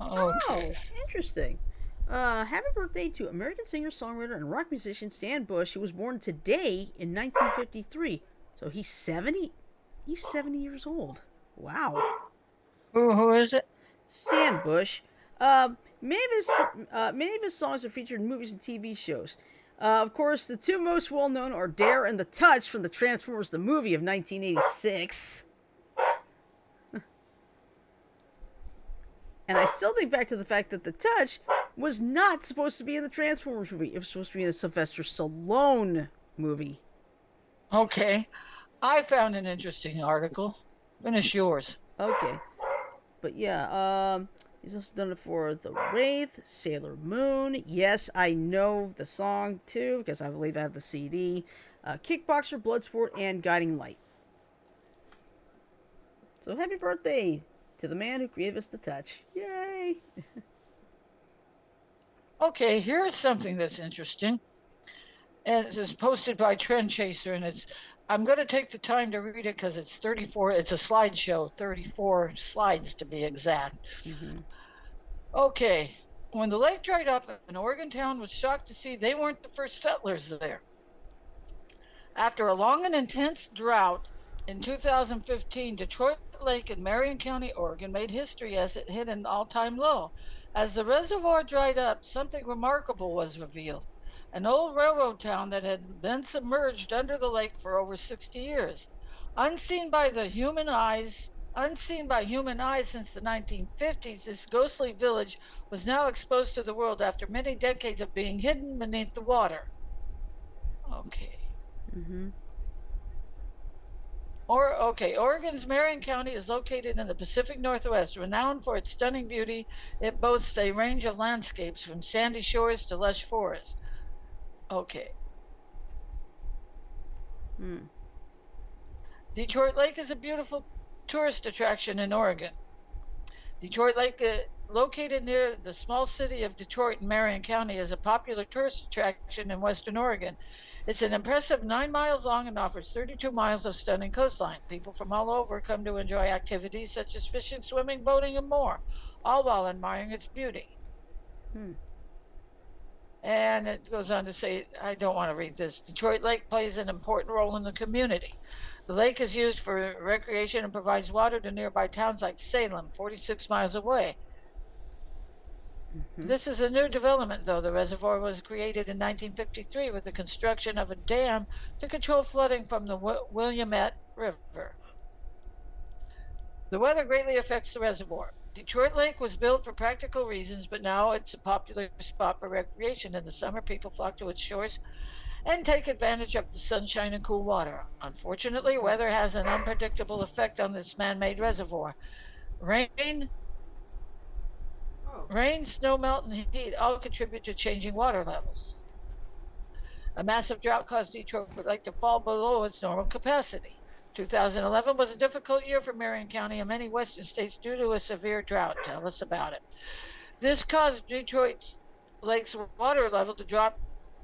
Speaker 3: Okay.
Speaker 1: Oh, interesting. Happy birthday to American singer-songwriter and rock musician Stan Bush, who was born today in 1953. So he's 70. He's 70 years old. Wow.
Speaker 3: Who is it?
Speaker 1: Stan Bush. Many of his songs are featured in movies and TV shows. Of course, the two most well-known are Dare and The Touch from the Transformers the movie of 1986. And I still think back to the fact that The Touch was not supposed to be in the Transformers movie. It was supposed to be in the Sylvester Stallone movie.
Speaker 3: Okay. I found an interesting article. Finish yours.
Speaker 1: Okay. But yeah, he's also done it for The Wraith, Sailor Moon. Yes, I know the song too, because I believe I have the CD. Kickboxer, Bloodsport, and Guiding Light. So happy birthday to the man who created us The Touch. Yay!
Speaker 3: Okay, here's something that's interesting. And it's posted by Trend Chaser, and I'm going to take the time to read it because it's 34. It's a slideshow, 34 slides to be exact.
Speaker 1: Mm-hmm.
Speaker 3: Okay, when the lake dried up, an Oregon town was shocked to see they weren't the first settlers there. After a long and intense drought in 2015, Detroit Lake in Marion County, Oregon, made history as it hit an all-time low. As the reservoir dried up, something remarkable was revealed. An old railroad town that had been submerged under the lake for over 60 years. Unseen by human eyes since the 1950s, this ghostly village was now exposed to the world after many decades of being hidden beneath the water. Okay.
Speaker 1: Mm-hmm.
Speaker 3: Oregon's Marion County is located in the Pacific Northwest. Renowned for its stunning beauty, it boasts a range of landscapes from sandy shores to lush forests. Okay. Detroit Lake is a beautiful tourist attraction in Oregon. Detroit Lake, located near the small city of Detroit in Marion County, is a popular tourist attraction in western Oregon. It's an impressive 9 miles long and offers 32 miles of stunning coastline. People from all over come to enjoy activities such as fishing, swimming, boating, and more, all while admiring its beauty. And it goes on to say, I don't want to read this. Detroit Lake plays an important role in the community. The lake is used for recreation and provides water to nearby towns like Salem, 46 miles away. This is a new development, though. The reservoir was created in 1953 with the construction of a dam to control flooding from the Willamette River. The weather greatly affects the reservoir. Detroit Lake was built for practical reasons, but now it's a popular spot for recreation. In the summer, people flock to its shores and take advantage of the sunshine and cool water. Unfortunately, weather has an unpredictable effect on this man-made reservoir. Rain, snow melt, and heat all contribute to changing water levels. A massive drought caused Detroit Lake to fall below its normal capacity. 2011 was a difficult year for Marion County and many western states due to a severe drought. Tell us about it. This caused Detroit Lake's water level to drop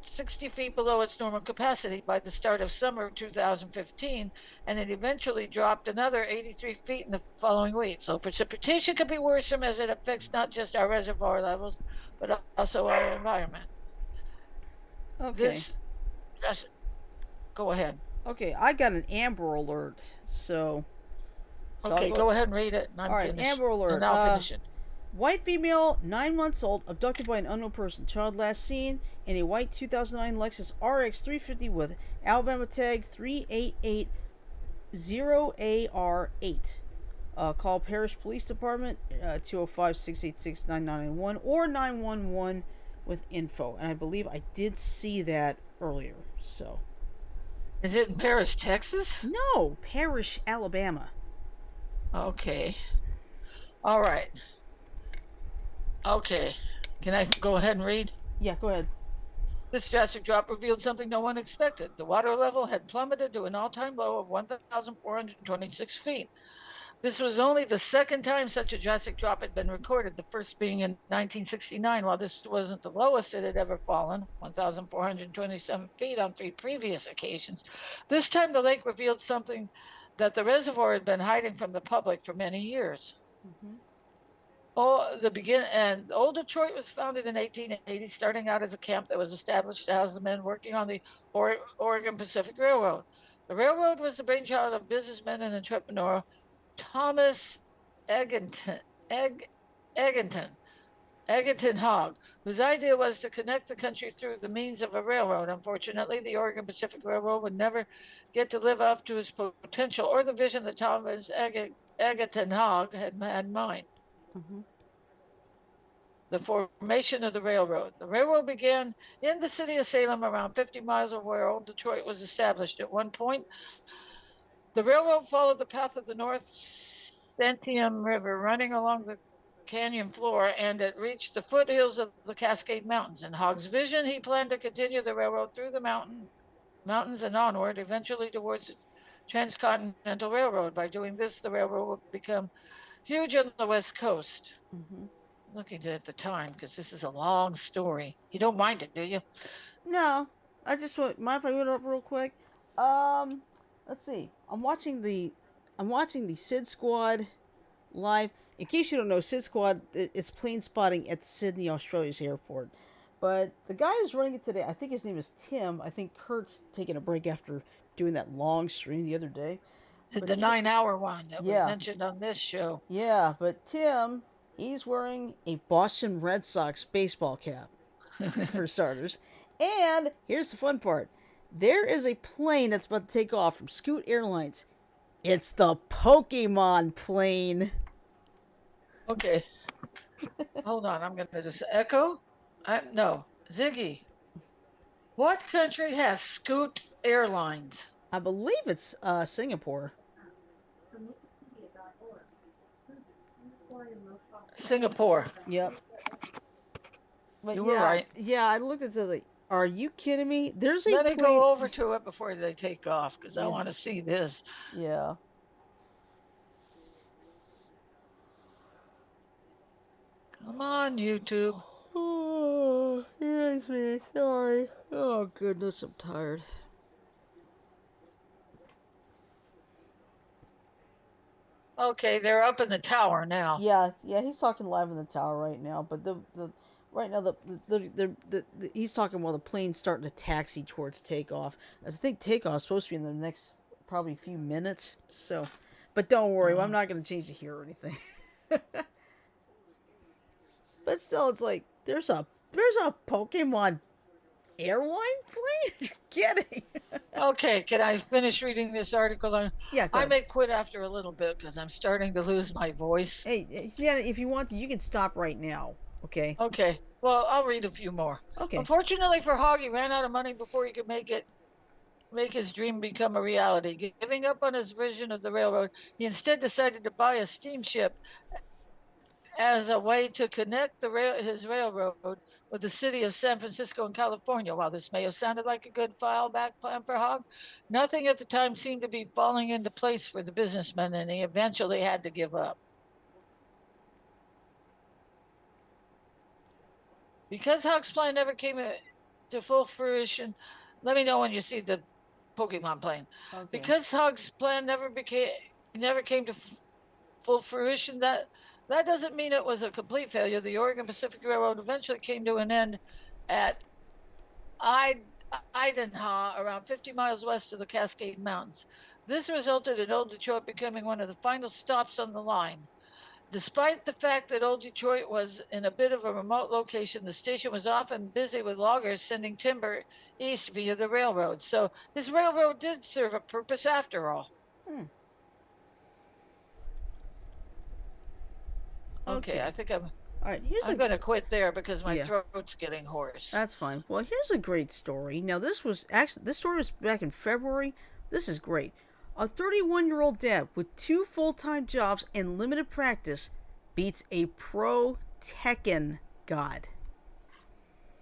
Speaker 3: 60 feet below its normal capacity by the start of summer of 2015, and it eventually dropped another 83 feet in the following week. So precipitation could be worrisome as it affects not just our reservoir levels, but also our environment.
Speaker 1: Okay.
Speaker 3: Go ahead.
Speaker 1: Okay, I got an Amber Alert, so
Speaker 3: okay, go ahead and read it.
Speaker 1: All right, Amber Alert.
Speaker 3: And I'll finish it.
Speaker 1: White female, 9 months old, abducted by an unknown person. Child last seen in a white 2009 Lexus RX 350 with Alabama tag 3880AR8. Call Parish Police Department 205-686-9991 or 911 with info. And I believe I did see that earlier. So.
Speaker 3: Is it in Paris, Texas?
Speaker 1: No, Parish, Alabama.
Speaker 3: Okay. All right. Okay. Can I go ahead and read?
Speaker 1: Yeah, go ahead.
Speaker 3: This drastic drop revealed something no one expected. The water level had plummeted to an all-time low of 1,426 feet. This was only the second time such a drastic drop had been recorded, the first being in 1969. While this wasn't the lowest it had ever fallen, 1,427 feet on 3 previous occasions, this time the lake revealed something that the reservoir had been hiding from the public for many years. Old Detroit was founded in 1880, starting out as a camp that was established to house the men working on the Oregon Pacific Railroad. The railroad was the brainchild of businessman and entrepreneur Thomas Egerton Hogg, whose idea was to connect the country through the means of a railroad. Unfortunately, the Oregon Pacific Railroad would never get to live up to its potential or the vision that Thomas Egerton Hogg had in mind. The formation of the railroad. The railroad began in the city of Salem, around 50 miles of where Old Detroit was established. At one point, the railroad followed the path of the North Santiam River, running along the canyon floor, and it reached the foothills of the Cascade Mountains. In Hogg's vision, he planned to continue the railroad through the mountains and onward, eventually towards the Transcontinental Railroad. By doing this, the railroad would become huge on the West Coast. Looking at the time, because this is a long story. You don't mind it, do you?
Speaker 1: No, I just want. Mind if I interrupt real quick? Let's see. I'm watching the Sid Squad live. In case you don't know, Sid Squad it's plane spotting at Sydney, Australia's airport. But the guy who's running it today, I think his name is Tim. I think Kurt's taking a break after doing that long stream the other day.
Speaker 3: The 9-hour one that was mentioned on this show.
Speaker 1: Yeah, but Tim, he's wearing a Boston Red Sox baseball cap, for starters. And here's the fun part. There is a plane that's about to take off from Scoot Airlines. It's the Pokemon plane.
Speaker 3: Okay. Hold on, I'm going to just echo. No, Ziggy. What country has Scoot Airlines?
Speaker 1: I believe it's Singapore.
Speaker 3: Singapore.
Speaker 1: Yep. But
Speaker 3: You were
Speaker 1: yeah,
Speaker 3: right.
Speaker 1: yeah, I looked at this like, are you kidding me? There's a
Speaker 3: Let me
Speaker 1: plane.
Speaker 3: go over to it before they take off because I
Speaker 1: Yeah.
Speaker 3: want to see this.
Speaker 1: Yeah.
Speaker 3: Come on, YouTube.
Speaker 1: Oh, yes, man. Sorry. Oh, goodness, I'm tired.
Speaker 3: Okay, they're up in the tower now.
Speaker 1: Yeah, yeah, he's talking live in the tower right now, but the right now the he's talking while the plane's starting to taxi towards takeoff. As I think takeoff's supposed to be in the next probably few minutes. So, but don't worry, I'm not going to change it here or anything. But still, it's like there's a Pokemon airline plane. You're kidding?
Speaker 3: Okay, can I finish reading this article?
Speaker 1: Yeah, go
Speaker 3: I
Speaker 1: ahead.
Speaker 3: may quit after a little bit because I'm starting to lose my voice.
Speaker 1: Hey, yeah, if you want to, you can stop right now. Okay.
Speaker 3: Okay, well, I'll read a few more.
Speaker 1: Okay.
Speaker 3: Unfortunately for Hogg, he ran out of money before he could make his dream become a reality. Giving up on his vision of the railroad, he instead decided to buy a steamship as a way to connect his railroad with the city of San Francisco in California. While this may have sounded like a good file-back plan for Hogg, nothing at the time seemed to be falling into place for the businessman, and he eventually had to give up. Because Hogg's plan never came to full fruition, let me know when you see the Pokemon plane.
Speaker 1: Okay.
Speaker 3: Because Hogg's plan never came to full fruition, that doesn't mean it was a complete failure. The Oregon Pacific Railroad eventually came to an end at Idaho, around 50 miles west of the Cascade Mountains. This resulted in Old Detroit becoming one of the final stops on the line. Despite the fact that Old Detroit was in a bit of a remote location, the station was often busy with loggers sending timber east via the railroad. So this railroad did serve a purpose after all. Okay, I think I'm going to quit there because my throat's getting hoarse.
Speaker 1: That's fine. Well, here's a great story. Now, this story was back in February. This is great. A 31-year-old dad with 2 full-time jobs and limited practice beats a pro Tekken god.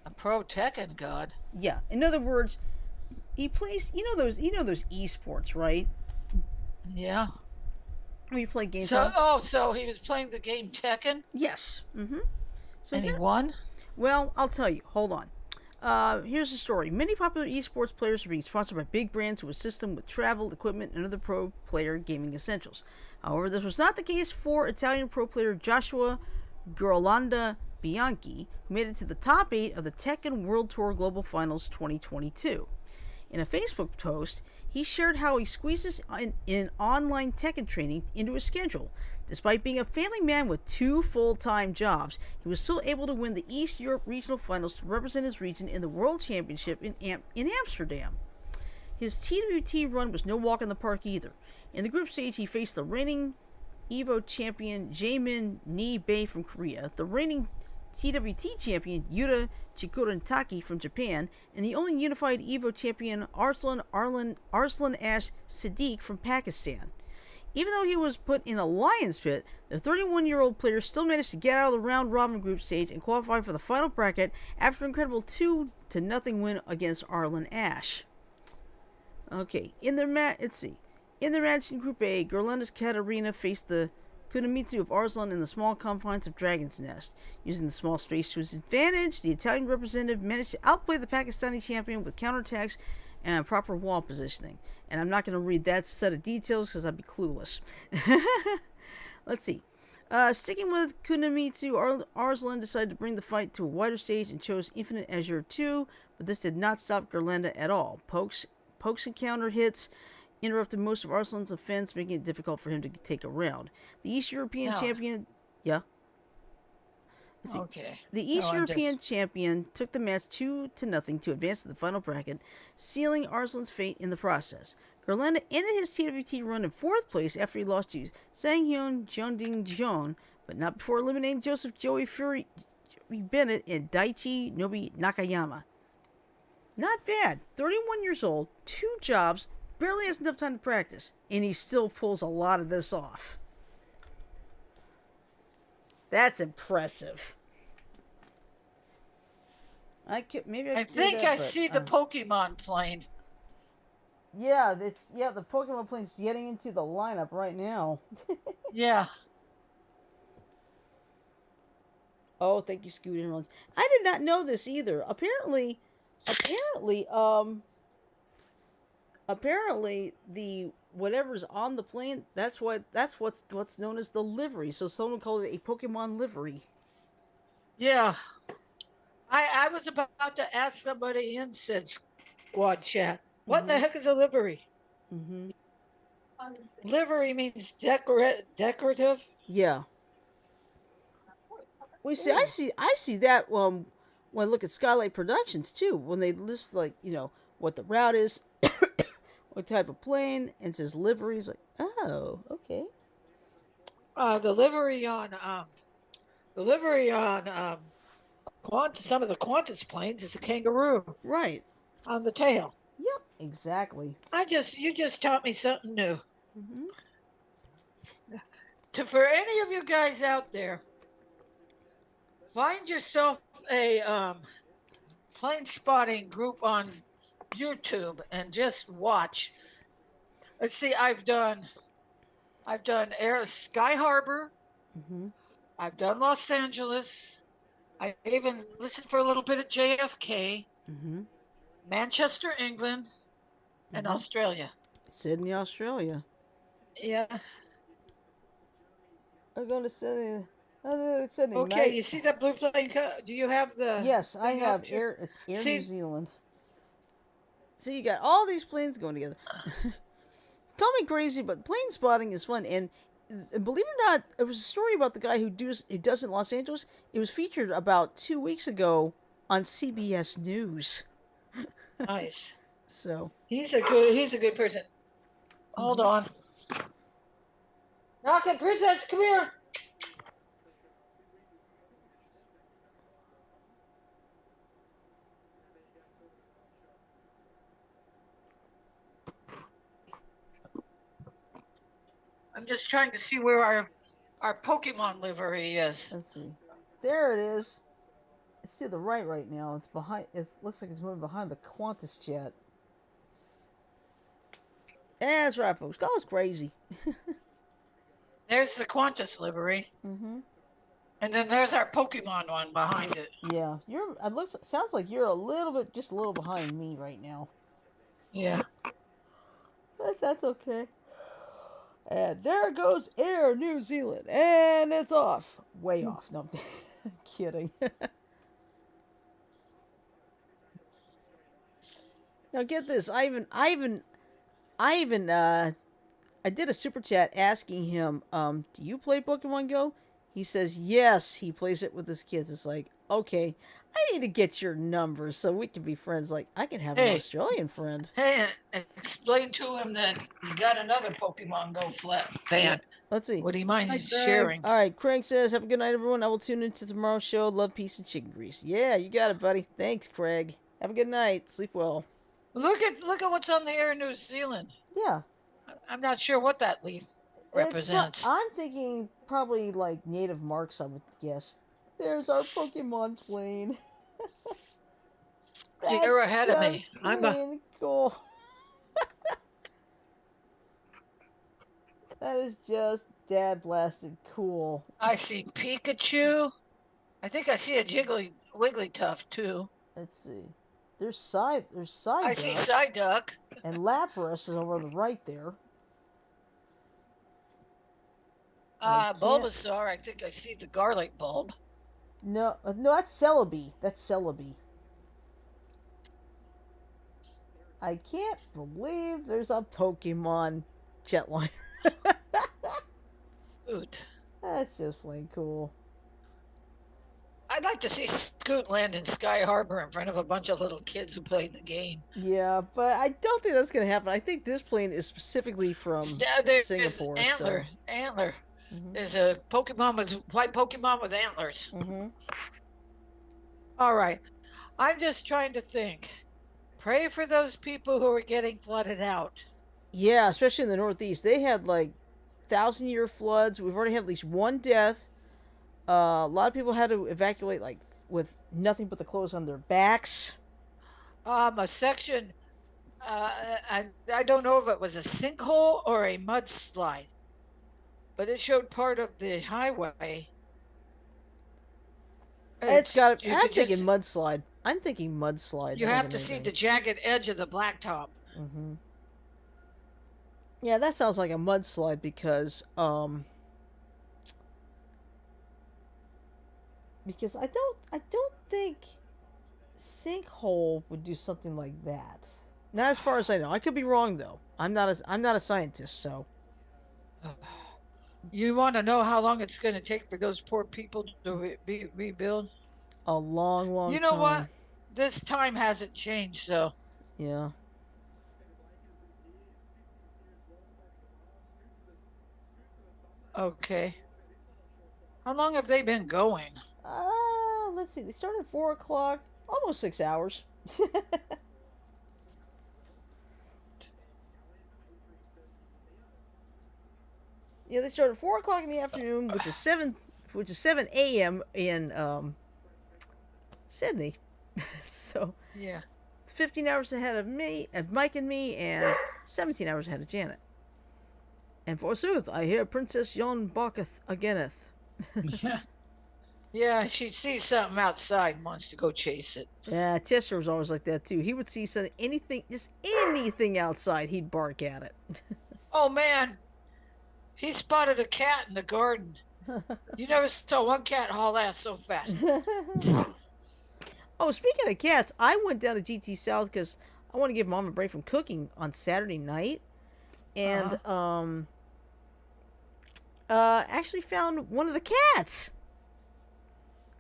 Speaker 3: A pro Tekken god?
Speaker 1: Yeah. In other words, he plays. You know those esports, right?
Speaker 3: Yeah.
Speaker 1: When you play games.
Speaker 3: So he was playing the game Tekken?
Speaker 1: Yes. Mm-hmm. So
Speaker 3: and he won?
Speaker 1: Well, I'll tell you. Hold on. Here's the story. Many popular esports players are being sponsored by big brands who assist them with travel, equipment, and other pro player gaming essentials. However, this was not the case for Italian pro player Joshua Girolanda Bianchi, who made it to the top 8 of the Tekken World Tour Global Finals 2022. In a Facebook post, he shared how he squeezes in online Tekken training into his schedule. Despite being a family man with 2 full-time jobs, he was still able to win the East Europe Regional Finals to represent his region in the World Championship in Amsterdam. His TWT run was no walk in the park either. In the group stage, he faced the reigning EVO champion Jaemin Ni-Bei from Korea, the reigning TWT champion Yuta Chikurantaki from Japan, and the only unified EVO champion Arslan Ash Siddiq from Pakistan. Even though he was put in a lion's pit, the 31-year-old player still managed to get out of the round-robin group stage and qualify for the final bracket after an incredible 2-0 win against Arlen Ash. Okay, in their match in Group A, Gerlanda's Katarina faced the Kunimitsu of Arslan in the small confines of Dragon's Nest. Using the small space to his advantage, the Italian representative managed to outplay the Pakistani champion with counterattacks and proper wall positioning. And I'm not going to read that set of details because I'd be clueless. Let's see. Sticking with Kunimitsu, Arslan decided to bring the fight to a wider stage and chose Infinite Azure 2, but this did not stop Gerlanda at all. Pokes and counter hits interrupted most of Arslan's offense, making it difficult for him to take a round. The East European champion... Yeah?
Speaker 3: Okay.
Speaker 1: The East European champion took the match 2-0 to advance to the final bracket, sealing Arslan's fate in the process. Gerlanda ended his TWT run in 4th place after he lost to Sanghyun Jeongding-jeon, but not before eliminating Joseph Joey Fury Bennett and Daichi Nobi Nakayama. Not bad. 31 years old, 2 jobs, barely has enough time to practice, and he still pulls a lot of this off. That's impressive. Maybe I
Speaker 3: think I see the Pokemon plane.
Speaker 1: Yeah, the Pokemon plane's getting into the lineup right now.
Speaker 3: Yeah.
Speaker 1: Oh, thank you, Scooter Runs. I did not know this either. Apparently, the whatever's on the plane, that's what's known as the livery. So someone called it a Pokemon livery.
Speaker 3: Yeah. I was about to ask somebody in said squad chat, what the heck is a livery?
Speaker 1: Mm-hmm.
Speaker 3: Livery means decorative.
Speaker 1: Yeah. We see. I see that when I look at Skylight Productions too. When they list what the route is, what type of plane, and it says liveries. Like, oh, okay.
Speaker 3: The livery on some of the Qantas planes is a kangaroo.
Speaker 1: Right.
Speaker 3: On the tail.
Speaker 1: Yep. Exactly.
Speaker 3: You just taught me something new.
Speaker 1: Mm-hmm.
Speaker 3: For any of you guys out there, find yourself a plane spotting group on YouTube and just watch. Let's see, I've done Sky Harbor.
Speaker 1: Mm-hmm.
Speaker 3: I've done Los Angeles. I even listened for a little bit at JFK.
Speaker 1: Mm-hmm.
Speaker 3: Manchester, England, and Australia.
Speaker 1: Sydney, Australia.
Speaker 3: Yeah.
Speaker 1: I'm going to Sydney. Sydney.
Speaker 3: Okay, you see that blue plane? Do you have the?
Speaker 1: Yes, I have Air. It's Air New Zealand. See, you got all these planes going together. Call me crazy, but plane spotting is fun. And believe it or not, there was a story about the guy who does it in Los Angeles. It was featured about 2 weeks ago on CBS News.
Speaker 3: Nice.
Speaker 1: So
Speaker 3: he's a good person. Hold on. Rocket Princess, come here. I'm just trying to see where our Pokemon livery is.
Speaker 1: Let's see. There it is. It's to the right now. It's behind. It looks like it's moving behind the Qantas jet. Yeah, that's right, folks. Call us crazy.
Speaker 3: There's the Qantas livery.
Speaker 1: Mm-hmm.
Speaker 3: And then there's our Pokemon one behind it.
Speaker 1: Yeah, sounds like you're just a little behind me right now.
Speaker 3: Yeah.
Speaker 1: That's okay. And there goes Air New Zealand, and it's off. Way off. No, I'm kidding. Now get this. I did a super chat asking him, do you play Pokemon Go? He says yes, he plays it with his kids. It's like, okay, I need to get your number so we can be friends. Like, I can have an Australian friend.
Speaker 3: Hey, explain to him that you got another Pokemon Go fan.
Speaker 1: Let's see.
Speaker 3: Would he mind sharing?
Speaker 1: All right, Craig says, have a good night, everyone. I will tune into tomorrow's show. Love, peace, and chicken grease. Yeah, you got it, buddy. Thanks, Craig. Have a good night. Sleep well.
Speaker 3: Look at what's on the air in New Zealand.
Speaker 1: Yeah.
Speaker 3: I'm not sure what that leaf represents.
Speaker 1: I'm thinking probably like native marks, I would guess. There's our Pokemon plane.
Speaker 3: You're ahead of me. I'm
Speaker 1: cool. That is just dad blasted cool.
Speaker 3: I see Pikachu. I think I see a Wigglytuff too.
Speaker 1: Let's see. There's Psyduck.
Speaker 3: I see Psyduck.
Speaker 1: And Lapras is over on the right there.
Speaker 3: Bulbasaur. I think I see the garlic bulb.
Speaker 1: No, that's Celebi. I can't believe there's a Pokemon jetliner.
Speaker 3: Scoot.
Speaker 1: That's just plain cool.
Speaker 3: I'd like to see Scoot land in Sky Harbor in front of a bunch of little kids who played the game.
Speaker 1: Yeah, but I don't think that's going to happen. I think this plane is specifically from Singapore.
Speaker 3: Antler.
Speaker 1: Mm-hmm.
Speaker 3: There's a white Pokemon with antlers.
Speaker 1: Mm-hmm.
Speaker 3: All right. I'm just trying to think. Pray for those people who are getting flooded out.
Speaker 1: Yeah, especially in the Northeast. They had like 1,000-year floods. We've already had at least one death. A lot of people had to evacuate like with nothing but the clothes on their backs.
Speaker 3: A section. I don't know if it was a sinkhole or a mudslide, but it showed part of the highway.
Speaker 1: It's got.
Speaker 3: You
Speaker 1: I'm
Speaker 3: could
Speaker 1: thinking
Speaker 3: just-
Speaker 1: mudslide. I'm thinking mudslide.
Speaker 3: You
Speaker 1: more
Speaker 3: have
Speaker 1: than
Speaker 3: to see
Speaker 1: anything.
Speaker 3: the jagged edge of the blacktop.
Speaker 1: Mm-hmm. Yeah, that sounds like a mudslide because I don't think sinkhole would do something like that. Not as far as I know. I could be wrong though. I'm not a scientist, so
Speaker 3: You want to know how long it's going to take for those poor people to rebuild?
Speaker 1: a long, long
Speaker 3: You know
Speaker 1: time.
Speaker 3: what? This time hasn't changed, so
Speaker 1: Yeah.
Speaker 3: okay. How long have they been going?
Speaker 1: Let's see. They started at 4 o'clock, almost 6 hours. Yeah, they started at 4 o'clock in the afternoon, which is 7 a.m. in Sydney. So
Speaker 3: Yeah.
Speaker 1: 15 hours ahead of me, of Mike and me, and 17 hours ahead of Janet. And forsooth, I hear Princess Yon balketh againeth.
Speaker 2: Yeah.
Speaker 3: Yeah, she sees something outside and wants to go chase it.
Speaker 1: Yeah, Chester was always like that too. He would see something, just anything outside, he'd bark at it.
Speaker 3: Oh man, he spotted a cat in the garden. You never saw one cat haul ass so fast.
Speaker 1: Oh, speaking of cats, I went down to GT South because I want to give Mom a break from cooking on Saturday night, and actually found one of the cats.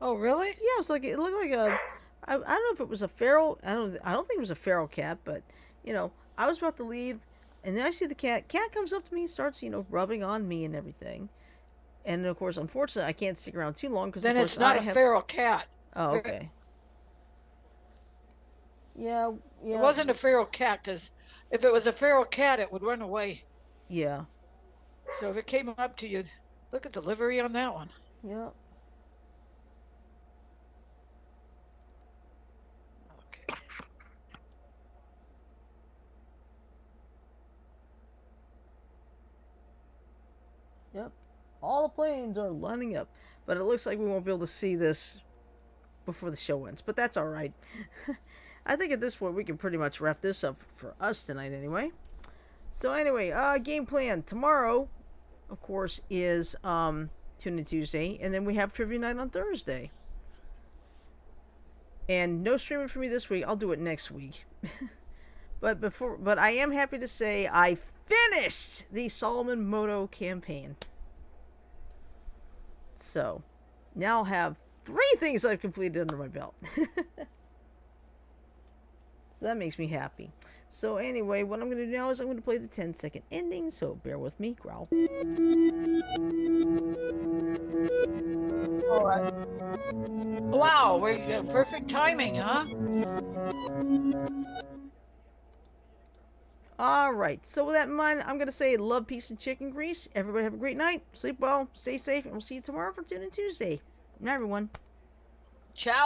Speaker 3: Oh really?
Speaker 1: Yeah, it looked like a. I don't know if it was a feral. I don't think it was a feral cat, but I was about to leave, and then I see the cat. Cat comes up to me, starts rubbing on me and everything, and of course, unfortunately, I can't stick around too long because
Speaker 3: Then it's not a feral cat.
Speaker 1: Oh, okay. Yeah.
Speaker 3: It wasn't a feral cat because if it was a feral cat, it would run away.
Speaker 1: Yeah.
Speaker 3: So if it came up to you, look at the livery on that one.
Speaker 1: Yeah.
Speaker 3: Okay.
Speaker 1: Yep. All the planes are lining up, but it looks like we won't be able to see this before the show ends. But that's all right. I think at this point we can pretty much wrap this up for us tonight, anyway. So anyway, game plan tomorrow, of course, is Tune In Tuesday, and then we have Trivia Night on Thursday. And no streaming for me this week. I'll do it next week. But I am happy to say I finished the Solomon Moto campaign. So now I'll have 3 things I've completed under my belt. So that makes me happy. So anyway, what I'm going to do now is I'm going to play the 10-second ending, so bear with me, growl.
Speaker 3: Alright. Wow, we got perfect timing, huh?
Speaker 1: Alright, so with that in mind, I'm going to say love, peace, and chicken grease. Everybody have a great night. Sleep well, stay safe, and we'll see you tomorrow for Tune In Tuesday. Good night, everyone.
Speaker 3: Ciao.